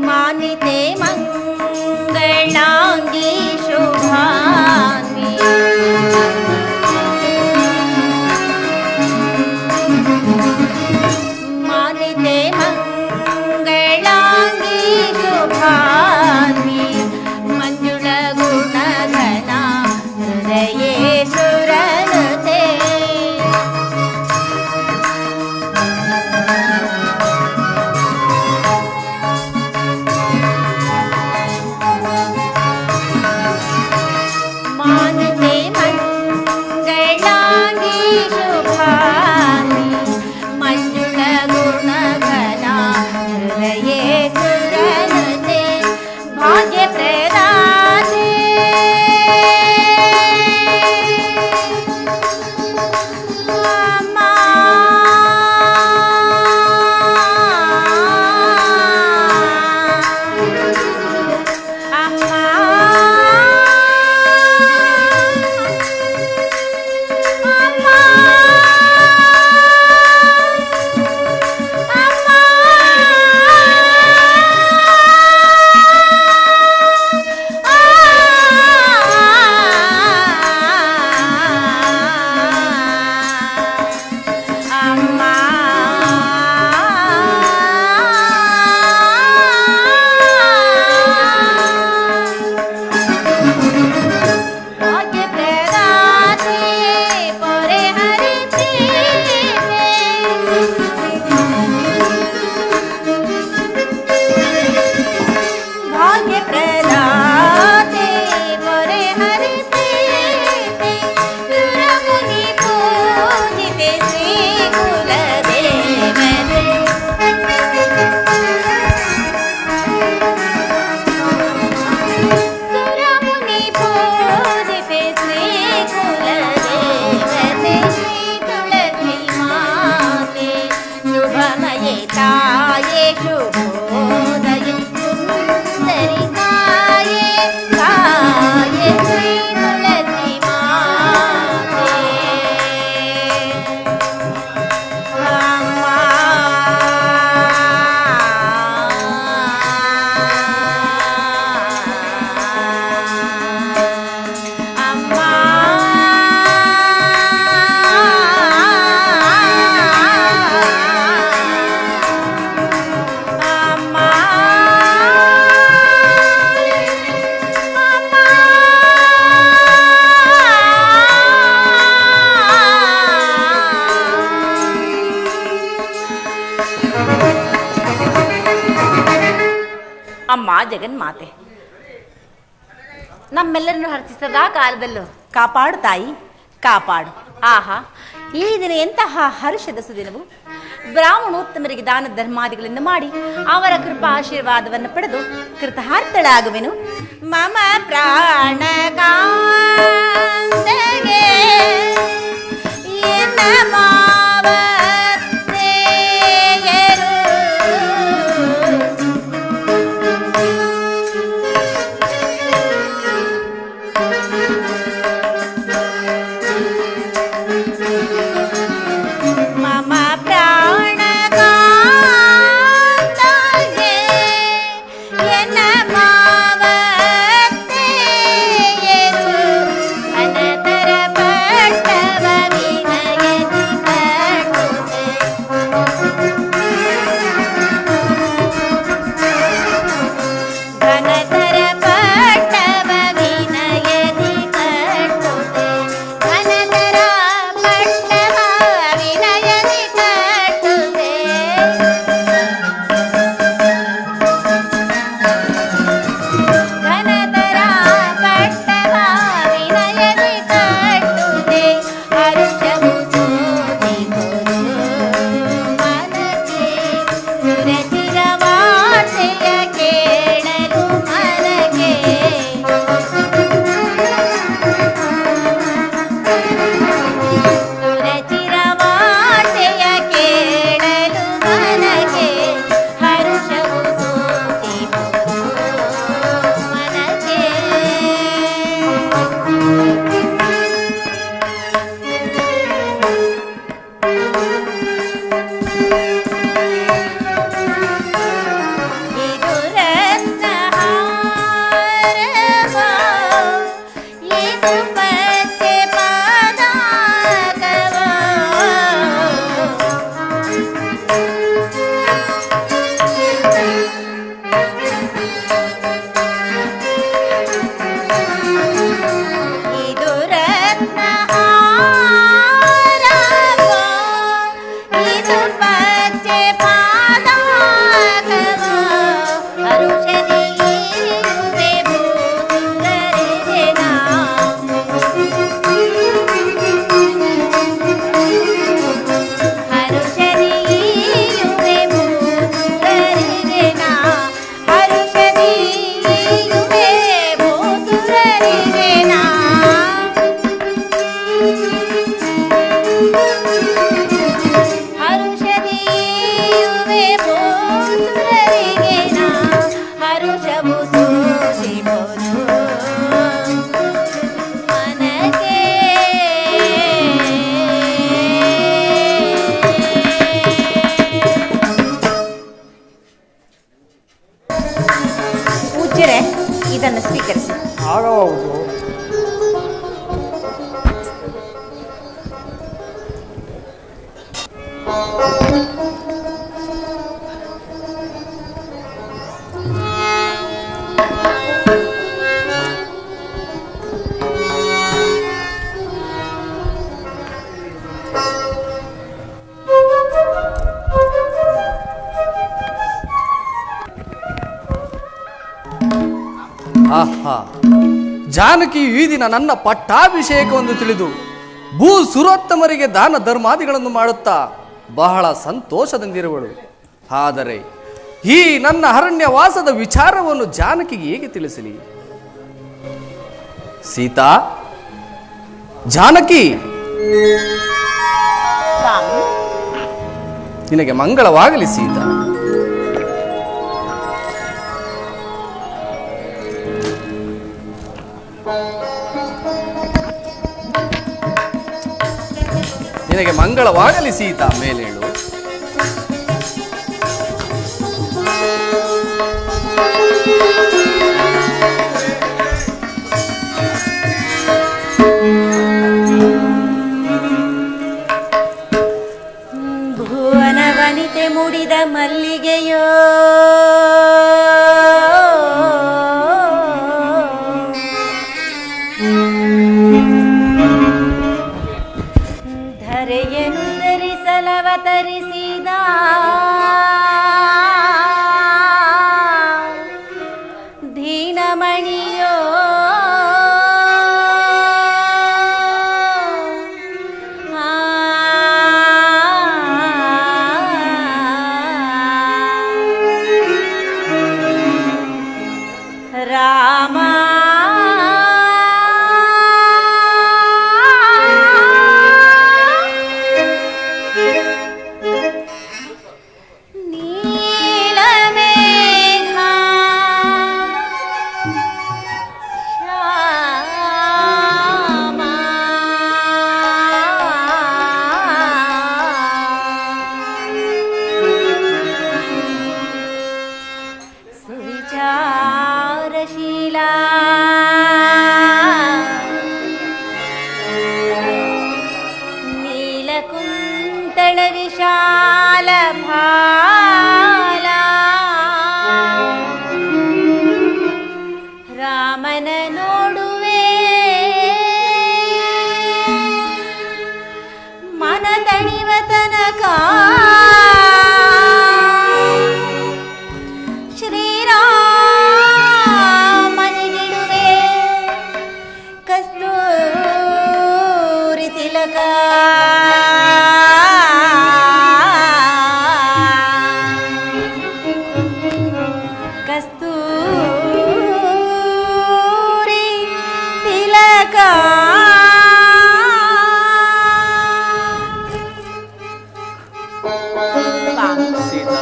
Speaker 8: मानते मंगलांगी शुभा ಅಮ್ಮ ಜಗನ್ಮಾತೆ, ನಮ್ಮೆಲ್ಲರನ್ನು ಹರ್ಷಿಸದಾ ಕಾಲದಲ್ಲೂ ಕಾಪಾಡು ತಾಯಿ, ಕಾಪಾಡು. ಆಹಾ, ಈ ದಿನ ಎಂತಹ ಹರ್ಷದ ಸುದಿನವು. ಬ್ರಾಹ್ಮಣೋತ್ತಮರಿಗೆ ದಾನ ಧರ್ಮಾದಿಗಳನ್ನು ಮಾಡಿ ಅವರ ಕೃಪಾ ಆಶೀರ್ವಾದವನ್ನು ಪಡೆದು ಕೃತಾರ್ಥಳಾಗುವೆನು. ಮಮ ಪ್ರಾಣ ಕಾಂತೆಗೆ ಎನ್ನ ಮಾವತ್ತೆಯರು ಮಮ ಪ್ರಾಣ ಕಾಂತೆಗೆ ಎನ್ನ ಮಾವತ್ತೆಯರು ಅನತರ ಪಟ್ಟವ ವಿನಯದಿ ಕಟ್ಟುತ್ತೆ. ಘನತರ ಪಟ್ಟವ ವಿನಯದಿ ಕಟ್ಟುತ್ತೆ. ಘನತರ ಪಟ್ಟವ ವಿನಯದಿ ಕಟ್ಟುತ್ತೆ. ಘನತರ ಪಟ್ಟವ ವಿನಯದಿ ಕಟ್ಟುತ್ತೆ. ಹರ್ಷವು ಸೋಜಿಬಹುದು ಮನಕ್ಕೆ, ಸುರಚಿರ ವಾರ್ತೆಯ ಕೇಳಲು ಮನಕ್ಕೆ. ಸುರಚಿರ ವಾರ್ತೆಯ ಕೇಳಲು ಮನಕ್ಕೆ, ಹರ್ಷವು ಸೋಜಿಬಹುದು ಮನಕ್ಕೆ. ಇದು ರತ್ನಹಾರವ, ಇದು ಪಚ್ಚೆ ಪದಕವ. ಇದು ರತ್ನಹಾರವ, ಇದು ಪಚ್ಚೆ ಪದಕವ. ಹರುಷದಿ ಇರುವೆ ಭೂಸುರರಿಗೆ ನಾ. ಹರುಷದಿ ಇರುವೆ ಭೂಸುರರಿಗೆ ನಾ. ಹರುಷದಿ ಇರುವೆ ಭೂಸುರರಿಗೆ ನಾ. ಹರುಷದಿ ಇರುವೆ ಭೂಸುರರಿಗೆ ನಾ. ಹರುಷವು ಸೋಜಿಬಹುದು ಮನಕ್ಕೆ. ಪೂಜ್ಯರೇ, ಇದನ್ನು ಸ್ವೀಕರಿಸಿ.
Speaker 7: ಆಗಬಹುದು.
Speaker 5: ಆಹಾ, ಜಾನಕಿಯು ಈ ದಿನ ನನ್ನ ಪಟ್ಟಾಭಿಷೇಕವನ್ನು ತಿಳಿದು ಭೂ ಸುರೋತ್ತಮರಿಗೆ ದಾನ ಧರ್ಮಾದಿಗಳನ್ನು ಮಾಡುತ್ತಾ ಬಹಳ ಸಂತೋಷದಿಂದಿರುವಳು. ಆದರೆ ಈ ನನ್ನ ಅರಣ್ಯವಾಸದ ವಿಚಾರವನ್ನು ಜಾನಕಿಗೆ ಹೇಗೆ ತಿಳಿಸಲಿ? ಸೀತಾ, ಜಾನಕಿ,
Speaker 8: ಸ್ವಾಮಿ,
Speaker 5: ನಿನಗೆ ಮಂಗಳವಾಗಲಿ ಸೀತಾ. ನಿನಗೆ ಮಂಗಳವಾಗಲಿ ಸೀತಾ, ಮೇಲೇಳು.
Speaker 8: ಭುವನ ವನಿತೆ ಮುಡಿದ ಮಲ್ಲಿಗೆಯೋ ಧರೆಯನ್ನು ಧರಿಸಲವತರಿಸಿದ ಕುಂತಳ ವಿಶಾಲ ಭಾಲ ರಾಮನ ನೋಡುವೆ ಮನ ತಣಿವ ತನಕ ಶ್ರೀರಾಮನಿಗಿಡುವೆ ಕಸ್ತೂರಿ ತಿಲಕ ಕಸ್ತೂರಿ ತಿಲಕ
Speaker 5: ಸೀತಾ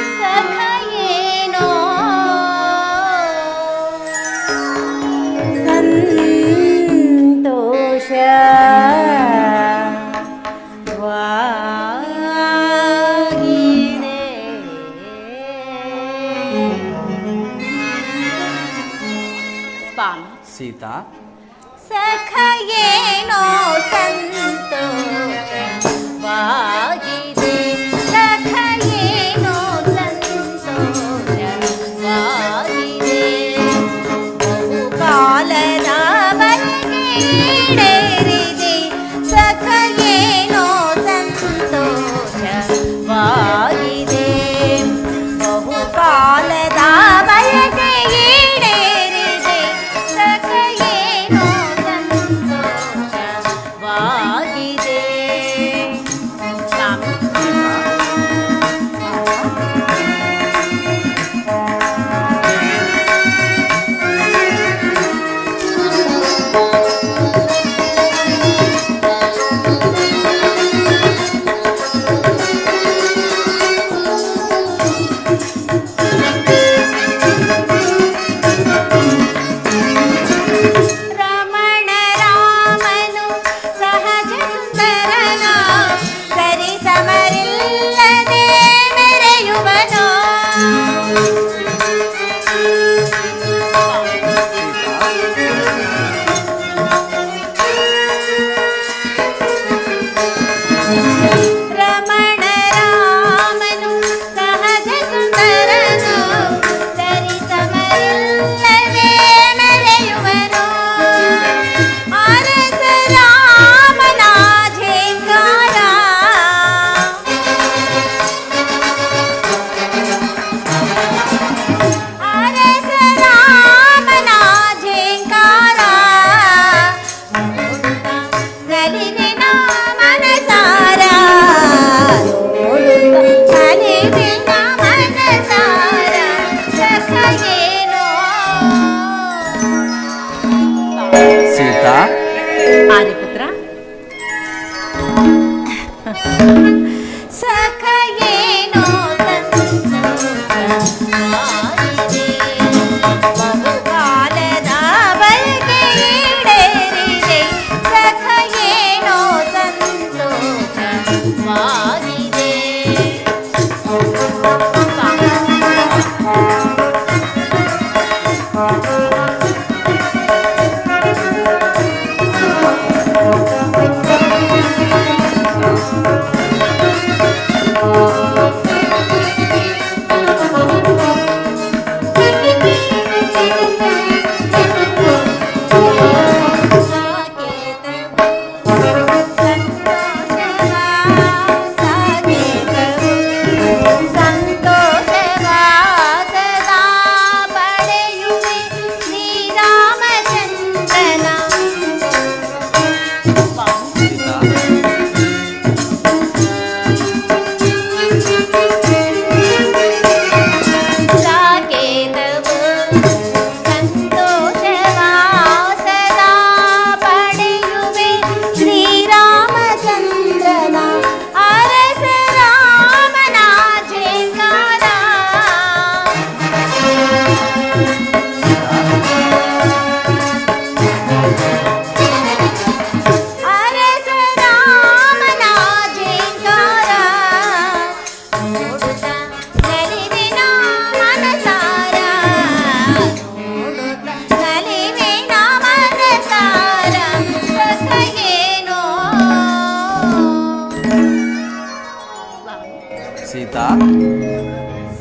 Speaker 8: ಸಖಯೇನೋ ಸಂತೋಷ ವಾಗಿದೆ ಸ್ವಾಮಿ
Speaker 5: ಸೀತಾ
Speaker 8: ಸಖಯೇನೋ ಸಂತೋಷವಾಗಿದೆ ಸಖಯೇನೋ ಸಂತೋಷವಾಗಿದೆ ಬಹುಕಾಲದ ಬಯಕೆ ಈಡೇರಿದೆ ಸಖಯೇನೋ ಸಂತೋಷವಾಗಿದೆ ಬಹುಕಾಲದ ಬಯಕೆ ಈಡೇರಿದೆ ಸಖಯೇನೋ ಸಂತೋಷವಾಗಿದೆ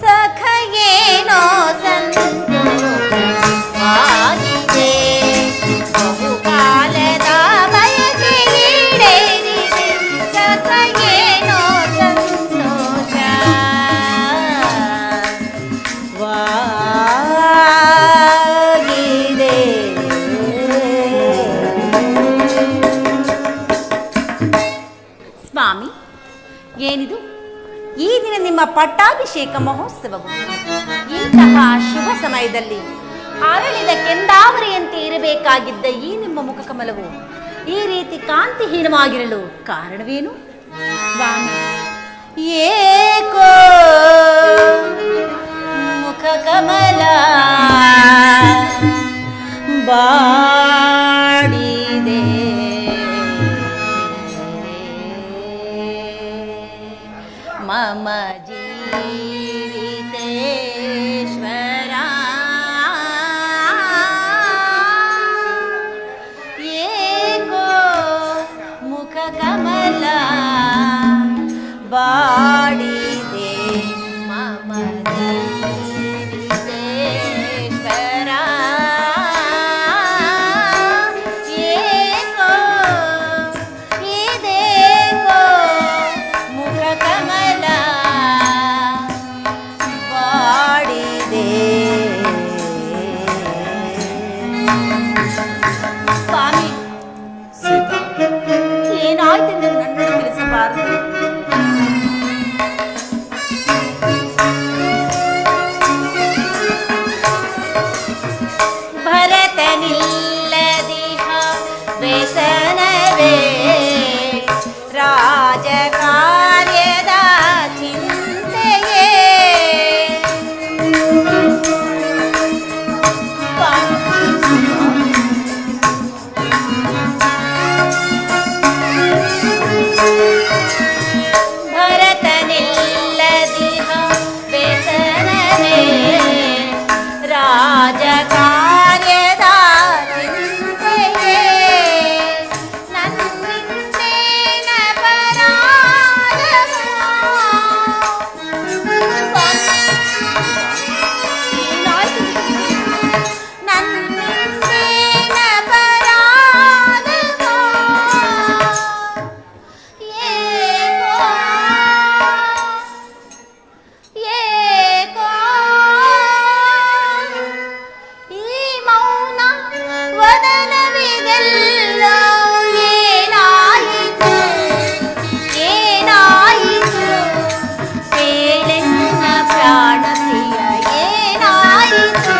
Speaker 8: ಸಖಯೇನೋ ಸಂತೋಷವಾಗಿದೆ ಬಹುಕಾಲದ ಬಯಕೆ ಈಡೇರಿದೆ ಸಖಯೇನೋ ಸಂತೋಷವಾಗಿದೆ. ಸ್ವಾಮಿ, ಏನಿದು ಈ ದಿನ ನಿಮ್ಮ ಪಟ್ಟಾಭಿಷೇಕ ಮಹೋತ್ಸವವು? ಇಂತಹ ಶುಭ ಸಮಯದಲ್ಲಿ ಅರಳಿದ ಕೆಂದಾವರಿಯಂತೆ ಇರಬೇಕಾಗಿದ್ದ ಈ ನಿಮ್ಮ ಮುಖಕಮಲವು ಈ ರೀತಿ ಕಾಂತಿಹೀನವಾಗಿರಲು ಕಾರಣವೇನು? ಸ್ವಾಮಿ, ಏಕೋ ಮುಖಕಮಲ ಬಾಡಿದೆ ಮಮ ಜೀವಿತೇಶ್ವರ ಏಕೋ ಮುಖಕಮಲ ಬಾಡಿದೆ ಮಮ ಜೀವಿತೇಶ್ವರ ಏಕೋ ಇದೇಕೋ ಮುಖಕಮಲ ಬಾಡಿದೆ. ಸ್ವಾಮಿ,
Speaker 5: ಸೀತಾ,
Speaker 8: ಏನಾಯ್ತೆಂದು ನನ್ನನ್ನು ತಿಳಿಸಬಾರದು? ಭರತನಿಲ್ಲದಿಹ ವ್ಯಸನವೇ ರಾಜಕಾರ್ಯದ ಚಿಂತೆಯೇ ಭರತನಿಲ್ಲದಿಹ ವ್ಯಸನವೇ ರಾಜಕಾರ್ಯದ ಚಿಂತೆಯೇ ನನ್ನಿಂದೇನ ಪರಾಧವೋ ನನ್ನಿಂದೇನ ಪರಾಧವೋ ಏಕೋ ಈ ಮೌನ ವದನವಿದೆಲ್ಲ ಏನಾಯಿತು ಏನಾಯಿತು ಹೇಳೆನ್ನ ಪ್ರಾಣ ಪ್ರಿಯ ಏನಾಯಿತು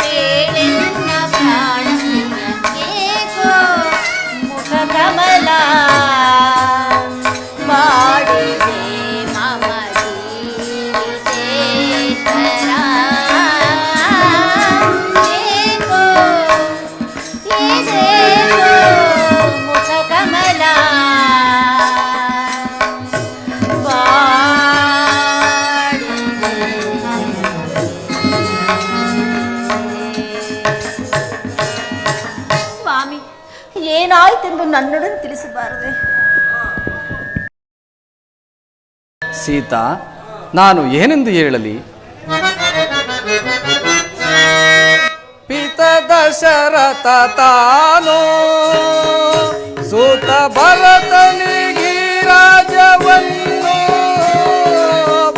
Speaker 8: ಹೇಳೆನ್ನ ಪ್ರಾಣ ಪ್ರಿಯ ಏಕೋ ಮುಖಕಮಲ ಬಾಡಿದೆ ಮಮ ಜೀವಿತೇಶ್ವರ ಏಕೋ ಇದೇಕೋ ಮುಖಕಮಲ ಬಾಡಿದೆ. ಸ್ವಾಮಿ, ಏನಾಯ್ತೆಂದು ನನ್ನೊಡನೆ ತಿಳಿಸಬಾರದೆ?
Speaker 5: ಸೀತಾ, ನಾನು ಏನೆಂದು ಹೇಳಲಿ? ಪಿತ ದಶರಥ ತಾನೋ ಸೂತ ಭರತನಿಗೆ ರಾಜವನ್ನು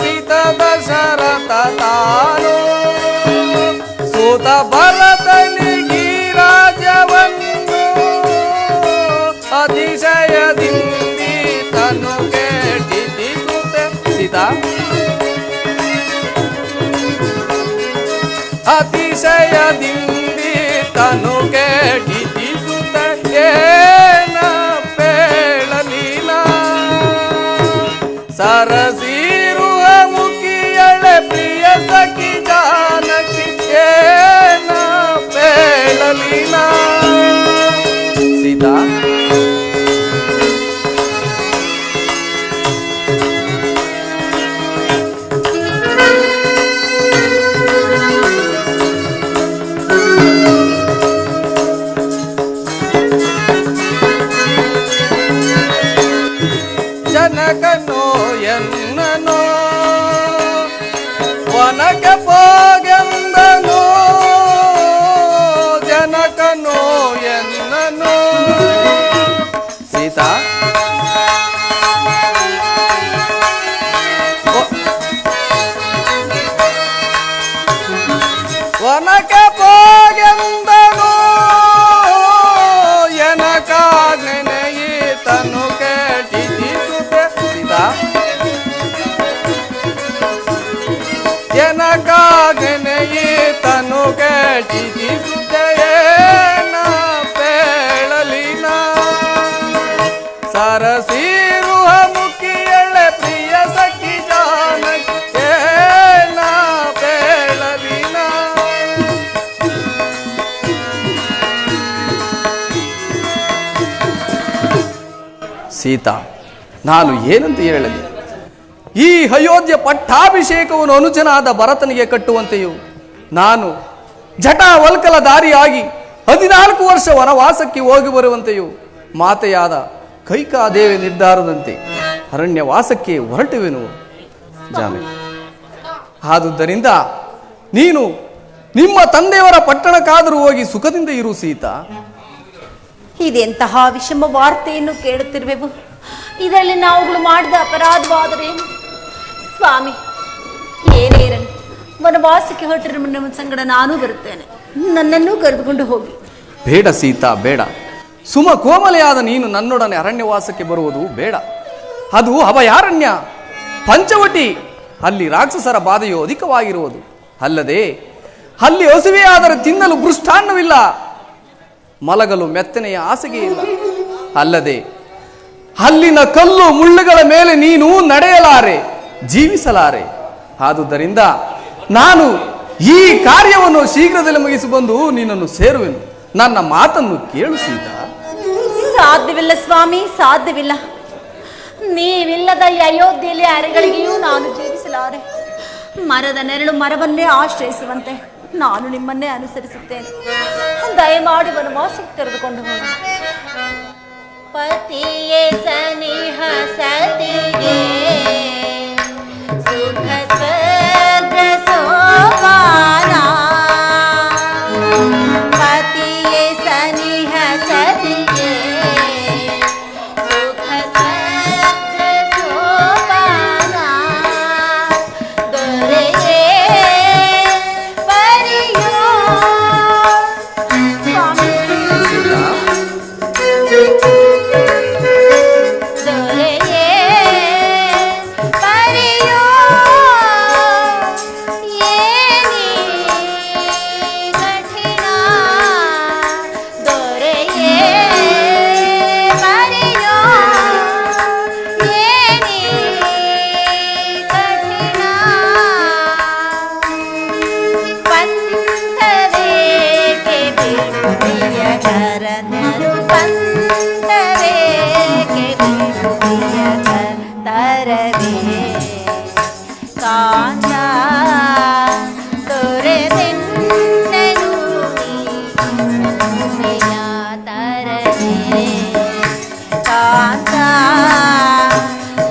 Speaker 5: ಪಿತ ದಶರಥ ತಾನೋ ಸೂತ ಭರತನಿಗೆ ರಾಜವನ್ನು ಅತಿಶಯದಿಂದಿ ತನು ಕೇಳಿಸುತ್ತೆ. ಸೀತಾ, ಅತಿಶಯದಿಂದಿ ತನು ಕೇಳಿಸುತ್ತ ಏನ ಪೇಳಲಿನ ಸರಸಿರುವ ಮುಖಿಯಳೆ ಪ್ರಿಯ ಸಖಿ ಜಾನಕಿ ಏನ ಪೇಳಲಿನ. ಸೀತಾ, ವನಕ್ಕೆ ಹೋಗೆಂದನು ಜನಕನು ಎನ್ನನು. ಸೀತಾ ವನಕ್ಕೆ ಹೋಗೆಂದನು ಎನಕಾಗ್ನೆನೆಯಿತನು ಕೇಳಿಸುತ್ತೆ. ಸೀತಾ ಎನಕಾಗ್ನೆನೆಯಿತನು ಕೇಳಿಸುತ್ತೆ ಏನ ಪೇಳಲಿನ ಸರಸೀರುಹ ಮುಖಿಯಳೆ ಪ್ರಿಯ ಸಖಿ ಜಾನಕಿ ಏನ ಪೇಳಲಿನ. ಸೀತಾ, ನಾನು ಏನಂತ ಹೇಳಲಿ? ಈ ಅಯೋಧ್ಯ ಪಟ್ಟಾಭಿಷೇಕವನ್ನು ಅನುಜನಾದ ಭರತನಿಗೆ ಕಟ್ಟುವಂತೆಯೂ ನಾನು ಜಟಾವಲ್ಕಲ ದಾರಿಯಾಗಿ 14 ವರ್ಷ ವನವಾಸಕ್ಕೆ ಹೋಗಿ ಬರುವಂತೆಯೂ ಮಾತೆಯಾದ ಕೈಕಾದೇವಿ ನಿರ್ಧಾರದಂತೆ ಅರಣ್ಯವಾಸಕ್ಕೆ ಹೊರಟುವೆನು ಜಾನಕಿ. ಆದುದರಿಂದ ನೀನು ನಿಮ್ಮ ತಂದೆಯವರ ಪಟ್ಟಣಕ್ಕಾದರೂ ಹೋಗಿ ಸುಖದಿಂದ ಇರು ಸೀತಾ.
Speaker 8: ಇದೆಂತಹ ವಿಷಮ ವಾರ್ತೆಯನ್ನು ಕೇಳುತ್ತಿರುವೆವು. ಇದರಲ್ಲಿ ನಾವುಗಳು ಮಾಡಿದ ಅಪರಾಧವಾದರೇನು? ಸ್ವಾಮಿ, ಏನೇ ಇರಲಿ, ವನವಾಸಕ್ಕೆ ಹೊರಟಿರುವ ನಮ್ಮ ಸಂಗಡ ನಾನೂ ಬರುತ್ತೇನೆ. ನನ್ನನ್ನು ಕರೆದುಕೊಂಡು ಹೋಗಿ.
Speaker 5: ಬೇಡ ಸೀತಾ, ಬೇಡ. ಸುಮ ಕೋಮಲೆಯಾದ ನೀನು ನನ್ನೊಡನೆ ಅರಣ್ಯವಾಸಕ್ಕೆ ಬರುವುದು ಬೇಡ. ಅದು ಅಭಯಾರಣ್ಯ, ಪಂಚವಟಿ. ಅಲ್ಲಿ ರಾಕ್ಷಸರ ಬಾಧೆಯು ಅಧಿಕವಾಗಿರುವುದು. ಅಲ್ಲದೆ ಅಲ್ಲಿ ಹಸುವೆಯಾದರೆ ತಿನ್ನಲು ಮೃಷ್ಟಾನ್ನವಿಲ್ಲ, ಮಲಗಲು ಮೆತ್ತನೆಯ ಹಾಸಿಗೆ ಇಲ್ಲ. ಅಲ್ಲದೆ ಅಲ್ಲಿನ ಕಲ್ಲು ಮುಳ್ಳುಗಳ ಮೇಲೆ ನೀನು ನಡೆಯಲಾರೆ, ಜೀವಿಸಲಾರೆ. ಆದುದರಿಂದ ನಾನು ಈ ಕಾರ್ಯವನ್ನು ಶೀಘ್ರದಲ್ಲಿ ಮುಗಿಸಿ ಬಂದು ನಿನ್ನನ್ನು ಸೇರುವೆನು. ನನ್ನ ಮಾತನ್ನು ಕೇಳು ಸೀತಾ.
Speaker 8: ಸಾಧ್ಯವಿಲ್ಲ ಸ್ವಾಮಿ, ಸಾಧ್ಯವಿಲ್ಲ. ನೀವಿಲ್ಲದ ಈ ಅಯೋಧ್ಯೆಯಲ್ಲಿ ಅರೆಗಳಿಗೆಯೂ ನಾನು ಜೀವಿಸಲಾರೆ. ಮರದ ನೆರಳು ಮರವನ್ನೇ ಆಶ್ರಯಿಸುವಂತೆ ನಾನು ನಿಮ್ಮನ್ನೇ ಅನುಸರಿಸುತ್ತೇನೆ. ದಯಮಾಡಿ ವನವಾಸಕ್ಕೆ ಕರೆದುಕೊಂಡು ಹೋಗಿ. ಪತಿಯೇ ಸನಿಹ ಸತಿಗೆ ಸುಖ ಸ್ವರ್ಗ ಸೋಪಾನ. ಪತಿಯೇ ಸನಿಹ ಸತಿಗೆ ಸುಖ ಸ್ವರ್ಗ ಸೋಪಾನ. ದೊರೆಯೇ ಪರಿಯೋ ಸ್ವಾಮಿ. ದೊರೆಯೇ ಪರಿಯೋ ಏನಿ ಕಠಿಣ. ದೊರೆಯೇ ಪರಿಯೋ ಏನಿ ಕಠಿಣ. ಪಂಥವೇಕೆ ಬಿಡುವಿಯ ಕರನರು, ಪಂಥವೇಕೆ ಬಿಡುವಿಯ ತರವೇ ಕಾಂತ. ತೊರೆದೆನ್ನನು ನೀನೆಯ ತರವೇ ಕಾಂತ.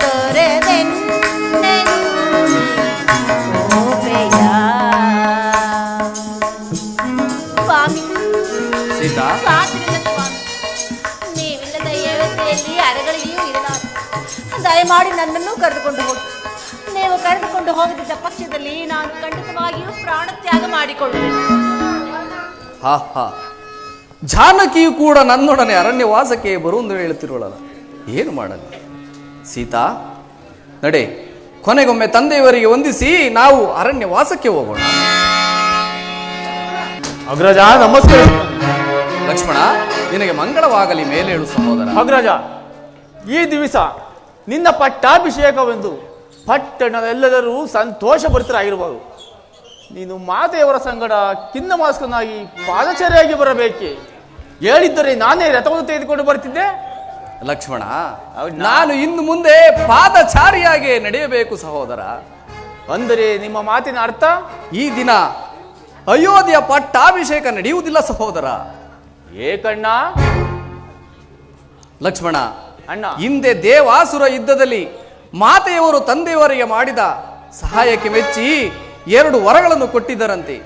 Speaker 8: ತೊರೆದೆನ್ನನು ಗೋಪೆಯ. ಸ್ವಾಮಿ,
Speaker 5: ಸೀತಾ,
Speaker 8: ಸಾಧ್ಯವಿಲ್ಲ ಸ್ವಾಮಿ. ನೀವಿಲ್ಲದ ಅಯೋಧ್ಯೆಯಲ್ಲಿ ಅರೆಗಳಿಗೆಯೂ ಇರಲಾರ. ದಯಮಾಡಿ ನನ್ನನ್ನು ಕರೆದುಕೊಂಡು ಹೋಗಿ. ನೀವು ಕರೆದುಕೊಂಡು ಹೋಗದಿದ್ದ ಪಕ್ಷದಲ್ಲಿ ನಾನು ಖಂಡಿತವಾಗಿಯೂ ಪ್ರಾಣತ್ಯಾಗ ಮಾಡಿಕೊಳ್ಳುತ್ತೇನೆ.
Speaker 5: ಹಾ ಹಾ, ಜಾನಕಿಯು ಕೂಡ ನನ್ನೊಡನೆ ಅರಣ್ಯವಾಸಕ್ಕೆ ಬರುವಂದು ಹೇಳುತ್ತಿರುವಳಲ್ಲ, ಏನು ಮಾಡಲಿ? ಸೀತಾ, ನಡೆ, ಕೊನೆಗೊಮ್ಮೆ ತಂದೆಯವರಿಗೆ ವಂದಿಸಿ ನಾವು ಅರಣ್ಯವಾಸಕ್ಕೆ ಹೋಗೋಣ.
Speaker 6: ಅಗ್ರಜ ನಮಸ್ಕಾರ.
Speaker 5: ಲಕ್ಷ್ಮಣ, ನಿನಗೆ ಮಂಗಳವಾಗಲಿ. ಮೇಲೆ ಹೇಳು ಸಹೋದರ.
Speaker 6: ಅಗ್ರಜ, ಈ ದಿವಸ ನಿನ್ನ ಪಟ್ಟಾಭಿಷೇಕವೆಂದು ಪಟ್ಟಣದೆಲ್ಲರೂ ಸಂತೋಷಭರಿತರಾಗಿರಬಹುದು. ನೀನು ಮಾತೆಯವರ ಸಂಗಡ ಕಿನ್ನಮಾಸ್ಕನಾಗಿ ಪಾದಚಾರಿಯಾಗಿ ಬರಬೇಕೆ? ಹೇಳಿದ್ದರೆ ನಾನೇ ರಥವನ್ನು ತೆಗೆದುಕೊಂಡು ಬರ್ತಿದ್ದೆ.
Speaker 5: ಲಕ್ಷ್ಮಣ, ನಾನು ಇನ್ನು ಮುಂದೆ ಪಾದಚಾರಿಯಾಗಿ ನಡೆಯಬೇಕು ಸಹೋದರ.
Speaker 6: ಅಂದರೆ ನಿಮ್ಮ ಮಾತಿನ ಅರ್ಥ?
Speaker 5: ಈ ದಿನ ಅಯೋಧ್ಯೆಯ ಪಟ್ಟಾಭಿಷೇಕ ನಡೆಯುವುದಿಲ್ಲ ಸಹೋದರ.
Speaker 6: ಏಕಣ್ಣ?
Speaker 5: ಲಕ್ಷ್ಮಣ,
Speaker 6: ಅಣ್ಣ,
Speaker 5: ಹಿಂದೆ ದೇವಾಸುರ ಯುದ್ಧದಲ್ಲಿ ಮಾತೆಯವರು ತಂದೆಯವರಿಗೆ ಮಾಡಿದ ಸಹಾಯಕ್ಕೆ ಮೆಚ್ಚಿ 2 ವರಗಳನ್ನು ಕೊಟ್ಟಿದ್ದರಂತೆ.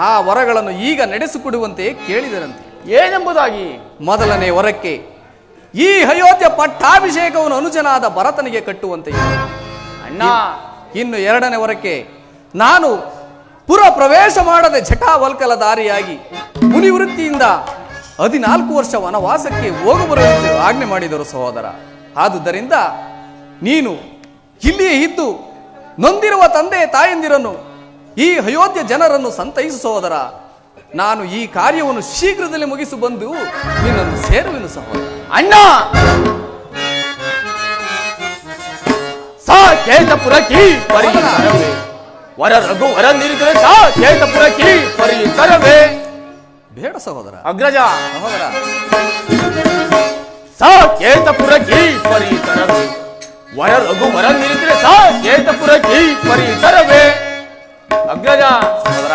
Speaker 5: ಆ ವರಗಳನ್ನು ಈಗ ನಡೆಸಿಕೊಡುವಂತೆ ಕೇಳಿದರಂತೆ.
Speaker 2: ಏನೆಂಬುದಾಗಿ?
Speaker 5: ಮೊದಲನೇ ವರಕ್ಕೆ ಈ ಅಯೋಧ್ಯ ಪಟ್ಟಾಭಿಷೇಕವನ್ನು ಅನುಜನಾದ ಭರತನಿಗೆ ಕಟ್ಟುವಂತೆ.
Speaker 2: ಅಣ್ಣ,
Speaker 5: ಇನ್ನು 2ನೇ ವರಕ್ಕೆ ನಾನು ಪುರ ಪ್ರವೇಶ ಮಾಡದೆ ಜಟಾವಲ್ಕಲ ದಾರಿಯಾಗಿ ಮುನಿವೃತ್ತಿಯಿಂದ 14 ವರ್ಷ ವನವಾಸಕ್ಕೆ ಹೋಗಬರುವಂತೆ ಆಜ್ಞೆ ಮಾಡಿದರು ಸಹೋದರ. ಆದುದರಿಂದ ನೀನು ಇಲ್ಲಿಯೇ ಇದ್ದು ನೊಂದಿರುವ ತಂದೆ ತಾಯಂದಿರನ್ನು ಈ ಅಯೋಧ್ಯ ಜನರನ್ನು ಸಂತೈಸು ಸಹೋದರ. ನಾನು ಈ ಕಾರ್ಯವನ್ನು ಶೀಘ್ರದಲ್ಲಿ ಮುಗಿಸಿ ಬಂದು ನಿನ್ನನ್ನು ಸೇರುವೆನು ಸಹೋದರ.
Speaker 2: ಅಣ್ಣ, ಸಾಕೇತಪುರಕ್ಕೆ ಪರಿಸರವೇ ವರ ರಘು ವರ ನಿರಿದರೆ ಸಾಕೇತಪುರಕ್ಕೆ ಪರಿಸರವೇ.
Speaker 5: ಬೇಡ ಸಹೋದರ.
Speaker 2: ಅಗ್ರಜ,
Speaker 5: ಸಹೋದರ,
Speaker 2: ಸಾಕೇತಪುರಕ್ಕೆ ಪರಿಸರವೇ ವರ ರಘು ವರ ನಿರಿದರೆ ಸಾಕೇತಪುರಕ್ಕೆ ಪರಿಸರವೇ. ಅಗ್ರಜ,
Speaker 5: ಸಹೋದರ,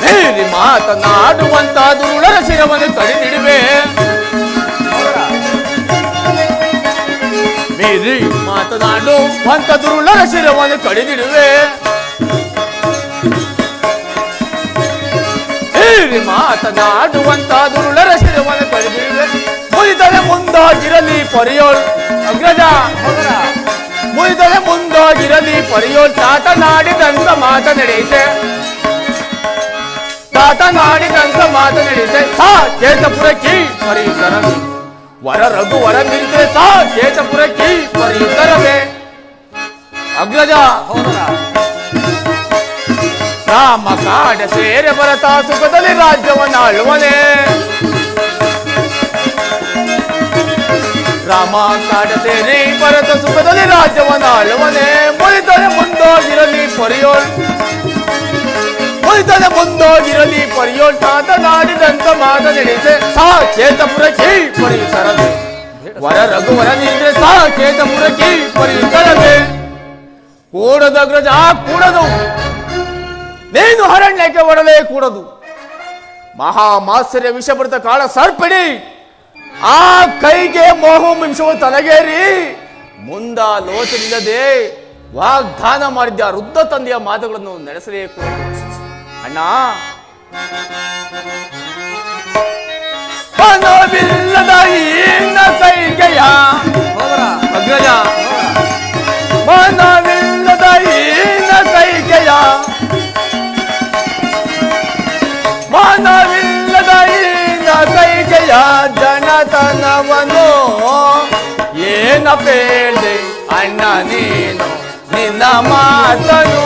Speaker 2: ಮೇರಿ ಮಾತನಾಡುವಂತ ದುರುಳರ ಶಿರವನ್ನು ಕಡಿದಿಡುವೆ. ಮೇರಿ ಮಾತನಾಡುವಂತ ದುರುಳರ ಶಿರವನ್ನು ಕಡಿದಿಡುವೆ. ಮೇರಿ ಮಾತನಾಡುವಂತ ದುರುಳರ ಶಿರವನ್ನು ಕಡಿದಿಡುವೆ. ಮುರಿದರೆ ಮುಂದಾಗಿರಲಿ ಪರಿಯೋಳ್. ಅಗ್ರಜ, ಮುರಿದರೆ ಮುಂದಾಗಿರಲಿ ಪರಿಯೋಳ್. ತಾತನಾಡಿದಂತ ಮಾತನಡೆಯಿತೆ, ತಾತನಾಡಿದಂತ ಮಾತನಡಿತೆ ಸಾಕೇತಪುರಕ್ಕೆ ಪರಿಸರವೇ ವರ ರಘು ವರ ನಿರಿದರೆ ಸಾಕೇತಪುರಕ್ಕೆ ಪರಿಸರವೇ. ಅಗ್ರಜ, ರಾಮ ಕಾಡ ಸೇರೆ ಭರತ ಸುಖದಲ್ಲಿ ರಾಜ್ಯವನ್ನು ಆಳುವನೇ. ರಾಮ ಕಾಡ ಸೇರಿ ಭರತ ಸುಖದಲ್ಲಿ ರಾಜ್ಯವನ್ನು ಆಳುವನೇ. ಮುರಿದರೆ ಮುಂದೋಗಿರಲಿ ಪರಿಯೋಳ್, ಮುರಿದರೆ ಮುಂದೋಗಿರಲಿ ಪರಿಯೋಳ್. ತಾತನಾಡಿದಂತ ಮಾತನಡಿತೆ ಸಾಕೇತಪುರಕ್ಕೆ ಪರಿಸರವೇ ವರ ರಘು ವರ ನಿರಿದರೆ ಸಾಕೇತಪುರಕ್ಕೆ ಪರಿಸರವೇ. ಕೂಡದು ಅಗ್ರಜ, ಕೂಡದು. ನೀನು ಅರಣ್ಯಕ್ಕೆ ಒಡಲೇ ಕೂಡದು. ಮಹಾಮಾತ್ಸರ್ಯ ವಿಷಭರಿತ ಕಾಳ ಸರ್ಪಿಡಿ ಆ ಕೈಗೆ ಮೋಹ ಮಿಂಶವು ತಲೆಗೇರಿ ಮುಂದಾಲೋಚನಿಲ್ಲದೆ ವಾಗ್ದಾನ ಮಾಡಿದ್ದ ವೃದ್ಧ ತಂದೆಯ ಮಾತುಗಳನ್ನು ನಡೆಸಲೇ ಕೂಡದು. ಅಣ್ಣ, ಮನವಿಲ್ಲದ ಈನ ಕೈಗೆಯ. ಅಗ್ರಜ, ಮನವಿಲ್ಲದ ಈನ ಕೈಗೆಯ, ಮನವಿಲ್ಲದ ಈನ ಕೈಗೆಯ ಜನತನವನು ಏನ ಬೇಳೆ ಅಣ್ಣ ನೀನು ನಿನ್ನ ಮಾತನು.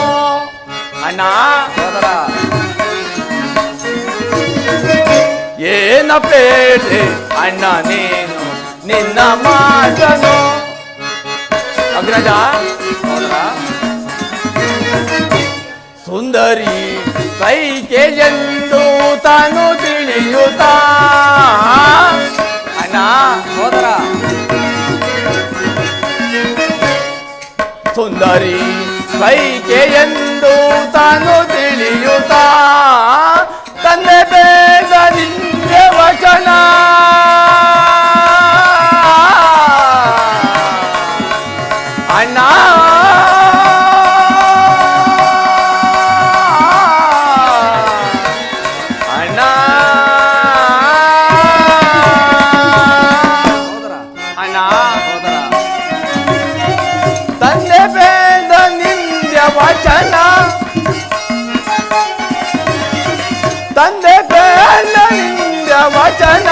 Speaker 2: ಅಣ್ಣ, ಏನ ಬೇಳೆ ಅಣ್ಣ ನೀನು ನಿನ್ನ ಮಾತನು. ಅಗ್ರಜ, ಸುಂದರಿ ಕೈಗೆ ಎಂದು ತಾನು ತಿಳಿಯುತ್ತ. ಅಣ್ಣ,
Speaker 5: ಸಹೋದರ,
Speaker 2: ಸುಂದರಿ ಕೈಗೆ ಎಂದು ತಾನು ತಿಳಿಯುತ್ತ ತಂದೆ ಬೇದ ನಿಂದೆ ವಚನ. ಅಣ್ಣ, ಅಣ್ಣ, ಅಣ್ಣ, ತಂದೆ ಬೇದ ನಿಂದೆ ವಚನ, ತಂದೆ ಬೇದ ನಿಂದೆ ವಚನ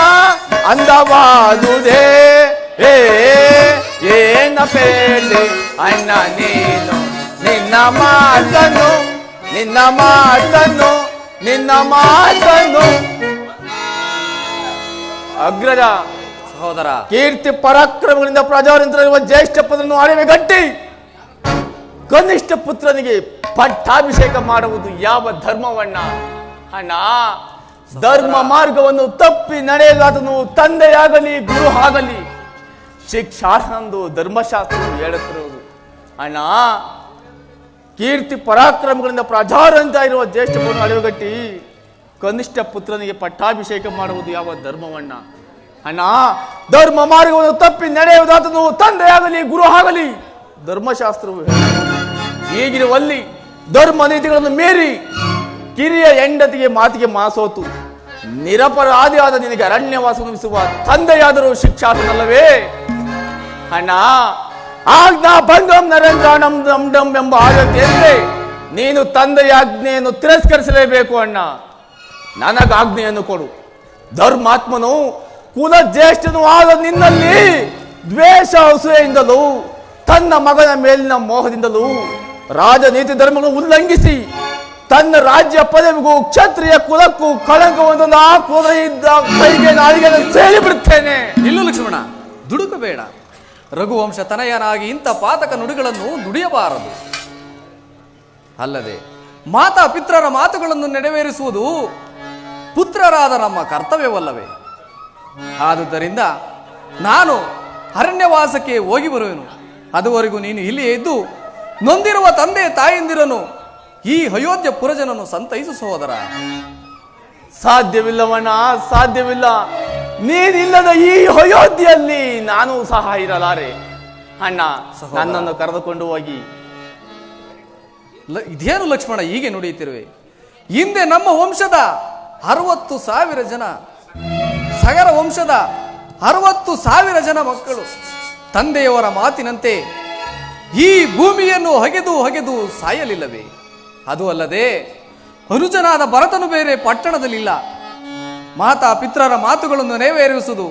Speaker 2: ಅಂದವಾದುದೇ. ಏನ ಬೇಳೆ ಅಣ್ಣ ನೀನು ನಿನ್ನ ಮಾತನು, ನಿನ್ನ ಮಾತನು, ನಿನ್ನ ಮಾತನು. ಅಗ್ರಜ,
Speaker 5: ಸಹೋದರ,
Speaker 2: ಕೀರ್ತಿ ಪರಾಕ್ರಮಗಳಿಂದ ಪ್ರಜಾತಂತ್ರವಿರುವ ಜ್ಯೇಷ್ಠ ಪದವನ್ನು ಆಳಿವೆ ಗಟ್ಟಿ ಕನಿಷ್ಠ ಪುತ್ರನಿಗೆ ಪಟ್ಟಾಭಿಷೇಕ ಮಾಡುವುದು ಯಾವ ಧರ್ಮವಣ್ಣ? ಅಣ್ಣ, ಧರ್ಮ ಮಾರ್ಗವನ್ನು ತಪ್ಪಿ ನಡೆಯಲಾದನು ತಂದೆಯಾಗಲಿ ಗುರು ಆಗಲಿ ಶಿಕ್ಷಾರ್ಹಂದು ಧರ್ಮಶಾಸ್ತ್ರವು ಹೇಳುತ್ತಿರುವುದು. ಅಣ್ಣ, ಕೀರ್ತಿ ಪರಾಕ್ರಮಗಳಿಂದ ಪ್ರಜಾರಂತ ಇರುವ ಜ್ಯೇಷ್ಠ ಪದವನ್ನು ಅಳಿವುಗಟ್ಟಿ ಕನಿಷ್ಠ ಪುತ್ರನಿಗೆ ಪಟ್ಟಾಭಿಷೇಕ ಮಾಡುವುದು ಯಾವ ಧರ್ಮವಣ್ಣ? ಅಣ್ಣ, ಧರ್ಮ ಮಾರ್ಗವನ್ನು ತಪ್ಪಿ ನಡೆಯುವುದಾತನು ತಂದೆಯಾಗಲಿ ಗುರು ಆಗಲಿ
Speaker 5: ಧರ್ಮಶಾಸ್ತ್ರವು ಈಗಿರುವಲ್ಲಿ ಧರ್ಮ ನೀತಿಗಳನ್ನು ಮೀರಿ ಕಿರಿಯ ಹೆಂಡತಿಗೆ ಮಾತಿಗೆ ಮಾಸೋತು ನಿರಪರಾಧಿಯಾದ ನಿನಗೆ ಅರಣ್ಯವಾಸ ವಿಧಿಸುವ ತಂದೆಯಾದರೂ ಶಿಕ್ಷಾರ್ಹನಲ್ಲವೇ? ಅಣ್ಣ, ಆಜ್ಞಾ ಭಂಗಂ ನರೇಂದ್ರಾಣಂ ಡಂ ಡಂ ಎಂಬ ಆಜ್ಞೆ ನೀನು ತಂದೆಯ ಆಜ್ಞೆಯನ್ನು ತಿರಸ್ಕರಿಸಲೇಬೇಕು. ಅಣ್ಣ, ನನಗಾಜ್ಞೆಯನ್ನು ಕೊಡು. ಧರ್ಮಾತ್ಮನು ಕುಲ ಜ್ಯೇಷ್ಠನು ಆದ ನಿನ್ನಲ್ಲಿ ದ್ವೇಷ ಅಸೂಯೆಯಿಂದಲೂ ತನ್ನ ಮಗನ ಮೇಲಿನ ಮೋಹದಿಂದಲೂ ರಾಜನೀತಿ ಧರ್ಮಗಳನ್ನು ಉಲ್ಲಂಘಿಸಿ ತನ್ನ ರಾಜ್ಯ ಪದವಿಗೂ ಕ್ಷತ್ರಿಯ ಕುಲಕ್ಕೂ ಕಳಂಕವನ್ನು ಇದ್ದ ಕೈಗೆ ನಾಲಿಗೆ ಸೇರಿ ಬಿಡುತ್ತೇನೆ. ನಿಲ್ಲು ಲಕ್ಷ್ಮಣ, ದುಡುಕಬೇಡ. ರಘುವಂಶ ತನಯನಾಗಿ ಇಂಥ ಪಾತಕ ನುಡಿಗಳನ್ನು ನುಡಿಯಬಾರದು. ಅಲ್ಲದೆ ಮಾತಾ ಪಿತ್ರರ ಮಾತುಗಳನ್ನು ನೆರವೇರಿಸುವುದು ಪುತ್ರರಾದ ನಮ್ಮ ಕರ್ತವ್ಯವಲ್ಲವೇ? ಆದುದರಿಂದ ನಾನು ಅರಣ್ಯವಾಸಕ್ಕೆ ಹೋಗಿ ಬರುವೆನು. ಅದುವರೆಗೂ ನೀನು ಇಲ್ಲಿಯೇ ಇದ್ದು ನೊಂದಿರುವ ತಂದೆ ತಾಯಂದಿರನು ಈ ಅಯೋಧ್ಯ ಪುರಜನನ್ನು ಸಂತೈಸು ಸಹೋದರ.
Speaker 2: ಸಾಧ್ಯವಿಲ್ಲವಣ್ಣ, ಸಾಧ್ಯವಿಲ್ಲ. ನೀನಿಲ್ಲದ ಈ ಅಯೋಧ್ಯೆಯಲ್ಲಿ ನಾನು ಸಹ ಇರಲಾರೆ. ಅಣ್ಣ, ನನ್ನನ್ನು ಕರೆದುಕೊಂಡು ಹೋಗಿ.
Speaker 5: ಇದೇನು ಲಕ್ಷ್ಮಣ ಹೀಗೆ ನುಡಿಯುತ್ತಿರುವೆ? ಹಿಂದೆ ನಮ್ಮ ವಂಶದ 60,000 ಜನ, ಸಗರ ವಂಶದ 60,000 ಜನ ಮಕ್ಕಳು ತಂದೆಯವರ ಮಾತಿನಂತೆ ಈ ಭೂಮಿಯನ್ನು ಹಗೆದು ಸಾಯಲಿಲ್ಲವೇ? ಅದು ಅಲ್ಲದೆ ಅನುಜನಾದ ಭರತನು ಬೇರೆ ಪಟ್ಟಣದಲ್ಲಿಲ್ಲ. ಮಾತಾ ಪಿತ್ರರ ಮಾತುಗಳನ್ನು ನೆರವೇರಿಸುವುದು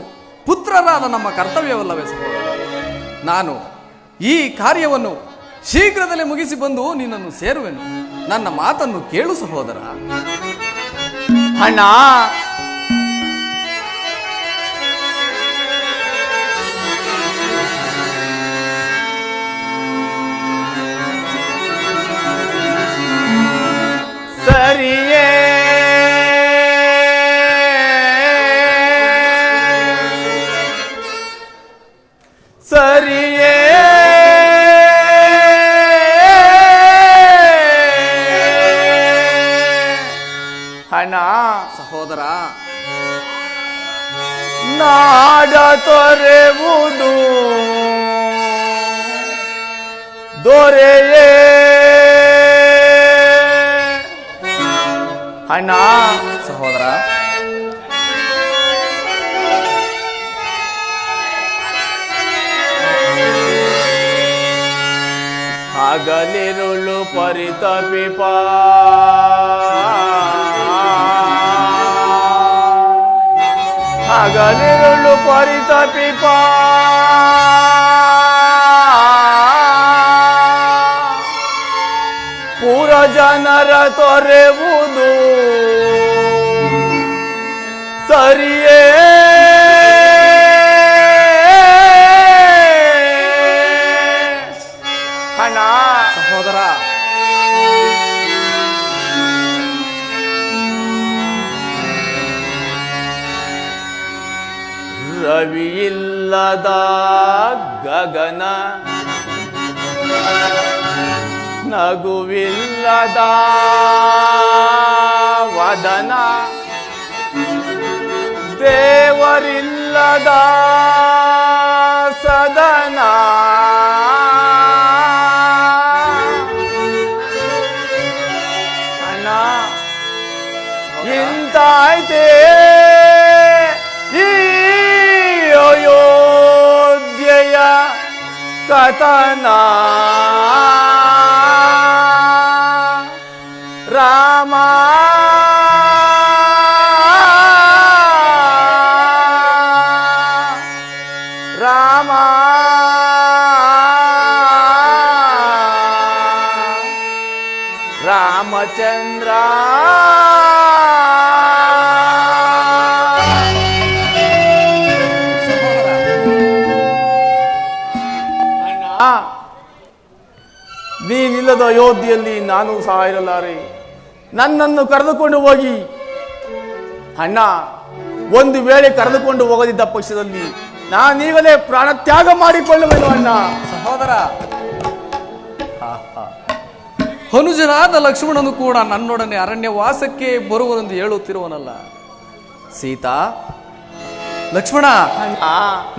Speaker 5: ಪುತ್ರರಾದ ನಮ್ಮ ಕರ್ತವ್ಯವಲ್ಲವೇ ಸಹೋದರ? ನಾನು ಈ ಕಾರ್ಯವನ್ನು ಶೀಘ್ರದಲ್ಲೇ ಮುಗಿಸಿ ಬಂದು ನಿನ್ನನ್ನು ಸೇರುವೆನು. ನನ್ನ ಮಾತನ್ನು ಕೇಳು ಸಹೋದರ.
Speaker 2: ಅಣ್ಣ, ಸರಿಯೇ ಸರಿಯೇ ಅಣ್ಣ,
Speaker 5: ಸಹೋದರ,
Speaker 2: ನಾಡ ತೊರೆವುದು ದೊರೆಯೇ. ಅಣ್ಣ,
Speaker 5: ಸಹೋದರ,
Speaker 2: ಹಗಲಿರುಳು ಪರಿತಪಿಪ ಹಗಲಿರುಳು ಪರಿತಪಿಪ ಪುರ ಜನರ ತೊರೆವುದು ಸರಿಯೇ. ಅಣ್ಣ,
Speaker 5: ಸಹೋದರ,
Speaker 2: ರವಿಯಿಲ್ಲದ ಗಗನ, ನಗುವಿಲ್ಲದ ವದನ, ದೇವರಿಲ್ಲದ ಸದನ, ಅಣ್ಣ ಇಂತಾಯ್ತೇ ಈ ಅಯೋಧ್ಯೆಯ ಕಥನ. ರಾಮ ರಾಮ ರಾಮಚಂದ್ರ. ನೀನಿಲ್ಲದ ಅಯೋಧ್ಯೆಯಲ್ಲಿ ನಾನು ಸಹ ಇರಲಾರೆ. ನನ್ನನ್ನು ಕರೆದುಕೊಂಡು ಹೋಗಿ. ಅಣ್ಣ, ಒಂದು ವೇಳೆ ಕರೆದುಕೊಂಡು ಹೋಗದಿದ್ದ ಪಕ್ಷದಲ್ಲಿ ನಾನೀಗಲೇ ಪ್ರಾಣ ತ್ಯಾಗ ಮಾಡಿಕೊಳ್ಳುವೆನು. ಅಣ್ಣ,
Speaker 5: ಸಹೋದರ, ಅನುಜನಾದ ಲಕ್ಷ್ಮಣನು ಕೂಡ ನನ್ನೊಡನೆ ಅರಣ್ಯವಾಸಕ್ಕೆ ಬರುವನೆಂದು ಹೇಳುತ್ತಿರುವನಲ್ಲ. ಸೀತಾ, ಲಕ್ಷ್ಮಣ,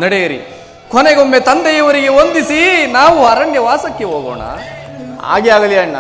Speaker 5: ನಡೆಯಿರಿ. ಕೊನೆಗೊಮ್ಮೆ ತಂದೆಯವರಿಗೆ ವಂದಿಸಿ ನಾವು ಅರಣ್ಯವಾಸಕ್ಕೆ ಹೋಗೋಣ.
Speaker 4: ಹಾಗೆ ಆಗಲಿ ಅಣ್ಣ.